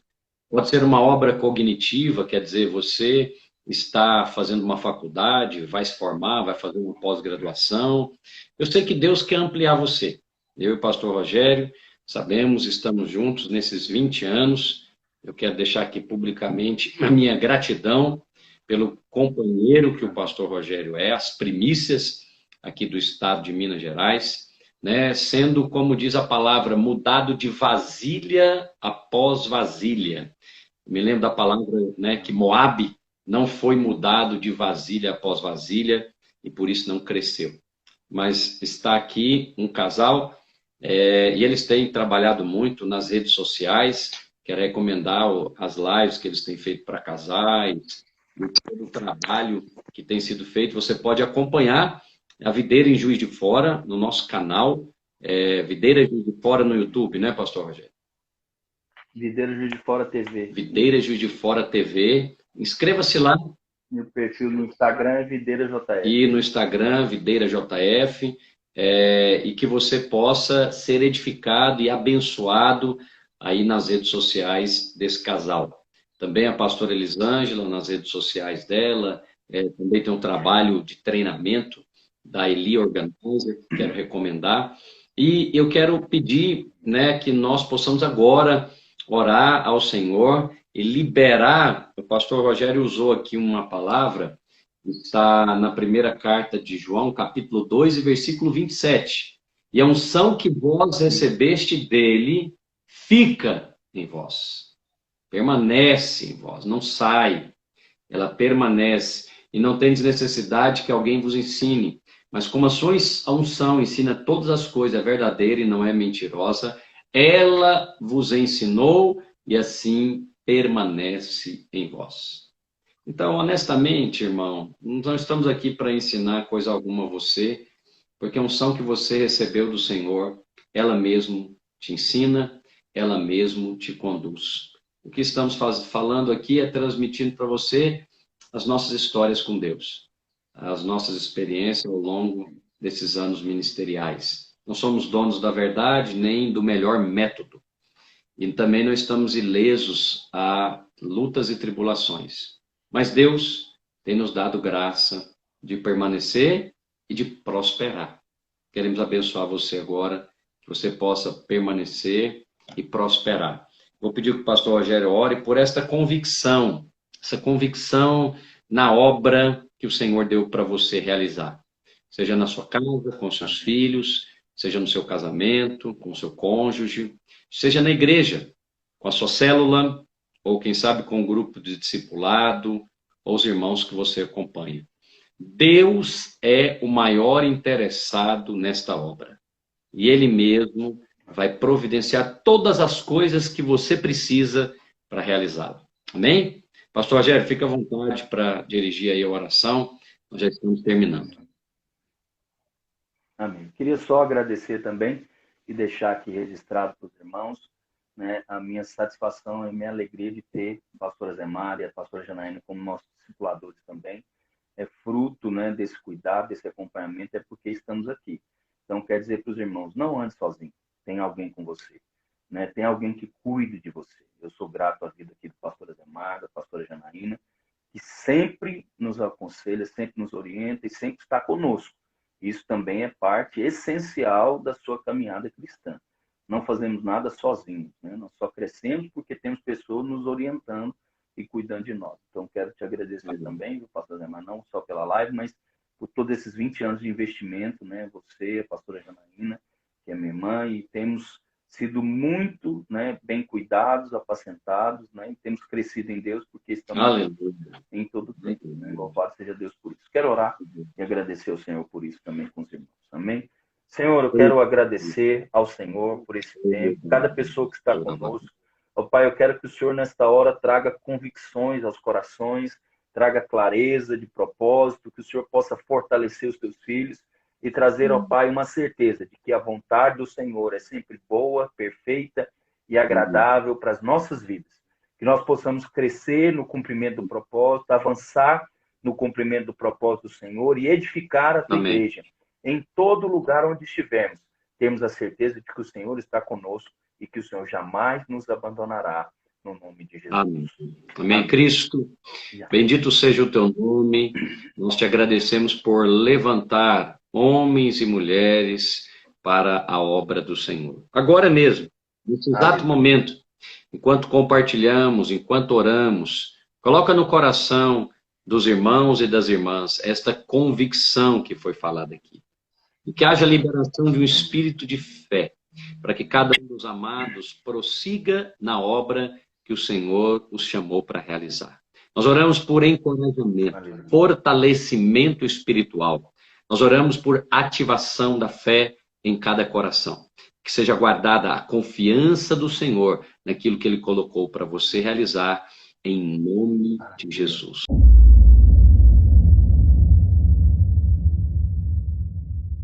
Pode ser uma obra cognitiva, quer dizer, você está fazendo uma faculdade, vai se formar, vai fazer uma pós-graduação. Eu sei que Deus quer ampliar você. Eu e o pastor Rogério sabemos, estamos juntos nesses 20 anos. Eu quero deixar aqui publicamente a minha gratidão pelo companheiro que o pastor Rogério é, as primícias aqui do estado de Minas Gerais, né? Sendo, como diz a palavra, mudado de vasilha após vasilha. Me lembro da palavra, né, que Moabe não foi mudado de vasilha após vasilha e por isso não cresceu. Mas está aqui um casal E eles têm trabalhado muito nas redes sociais. Quero recomendar as lives que eles têm feito para casais, e todo o trabalho que tem sido feito. Você pode acompanhar a Videira em Juiz de Fora no nosso canal, Videira em Juiz de Fora no YouTube, né, Pastor Rogério? Videira Juiz de Fora TV. Videira Juiz de Fora TV. Inscreva-se lá. Meu perfil no Instagram é Videira JF. E no Instagram, Videira JF. E que você possa ser edificado e abençoado aí nas redes sociais desse casal. Também a pastora Elisângela, nas redes sociais dela, também tem um trabalho de treinamento da Eli Organizer, que quero recomendar. E eu quero pedir, né, que nós possamos agora orar ao Senhor e liberar. O pastor Rogério usou aqui uma palavra, está na primeira carta de João, capítulo 2, e versículo 27. E a unção que vós recebeste dele fica em vós. Permanece em vós, não sai. Ela permanece. E não tendes necessidade que alguém vos ensine. Mas como a sua unção ensina todas as coisas, é verdadeira e não é mentirosa, ela vos ensinou e assim permanece em vós. Então, honestamente, irmão, não estamos aqui para ensinar coisa alguma a você, porque a unção que você recebeu do Senhor, ela mesmo te ensina, ela mesmo te conduz. O que estamos falando aqui é transmitindo para você as nossas histórias com Deus, as nossas experiências ao longo desses anos ministeriais. Não somos donos da verdade, nem do melhor método. E também não estamos ilesos a lutas e tribulações. Mas Deus tem nos dado graça de permanecer e de prosperar. Queremos abençoar você agora, que você possa permanecer e prosperar. Vou pedir que o pastor Rogério ore por essa convicção na obra que o Senhor deu para você realizar. Seja na sua casa, com seus filhos, seja no seu casamento, com o seu cônjuge, seja na igreja, com a sua célula, ou quem sabe com um grupo de discipulado, ou os irmãos que você acompanha. Deus é o maior interessado nesta obra. E Ele mesmo vai providenciar todas as coisas que você precisa para realizá-la. Amém? Pastor Rogério, fica à vontade para dirigir aí a oração. Nós já estamos terminando. Amém. Queria só agradecer também e deixar aqui registrado para os irmãos, né, a minha satisfação e a minha alegria de ter a pastora Zé Mari e a pastora Janaína como nossos discipuladores também. É fruto, né, desse cuidado, desse acompanhamento, é porque estamos aqui. Então, quer dizer para os irmãos, não ande sozinho, tem alguém com você, né? Tem alguém que cuide de você. Eu sou grato à vida aqui do pastor Zé Mari, da pastora Janaína, que sempre nos aconselha, sempre nos orienta e sempre está conosco. Isso também é parte essencial da sua caminhada cristã. Não fazemos nada sozinhos, né? Nós só crescemos porque temos pessoas nos orientando e cuidando de nós. Então, quero te agradecer também, pastor Zé, não só pela live, mas por todos esses 20 anos de investimento, né? Você, a pastora Janaína, que é minha irmã, e temos sido muito, né, bem cuidados, apacentados, né? E temos crescido em Deus porque estamos em todo tempo, né? Louvado seja Deus por isso. Quero orar e agradecer ao Senhor por isso também com os irmãos. Amém? Senhor, eu quero agradecer ao Senhor por esse tempo, cada pessoa que está conosco. Ó Pai, eu quero que o Senhor, nesta hora, traga convicções aos corações, traga clareza de propósito, que o Senhor possa fortalecer os teus filhos e trazer, ó Pai, uma certeza de que a vontade do Senhor é sempre boa, perfeita e agradável para as nossas vidas. Que nós possamos crescer no cumprimento do propósito, avançar no cumprimento do propósito do Senhor e edificar a tua igreja. Em todo lugar onde estivermos, temos a certeza de que o Senhor está conosco e que o Senhor jamais nos abandonará, no nome de Jesus. Amém. Amém, Cristo. Bendito seja o teu nome. Nós te agradecemos por levantar homens e mulheres para a obra do Senhor. Agora mesmo, nesse exato momento, enquanto compartilhamos, enquanto oramos, coloca no coração dos irmãos e das irmãs esta convicção que foi falada aqui. E que haja liberação de um espírito de fé, para que cada um dos amados prossiga na obra que o Senhor os chamou para realizar. Nós oramos por encorajamento, fortalecimento espiritual. Nós oramos por ativação da fé em cada coração. que seja guardada a confiança do Senhor naquilo que Ele colocou para você realizar, em nome de Jesus.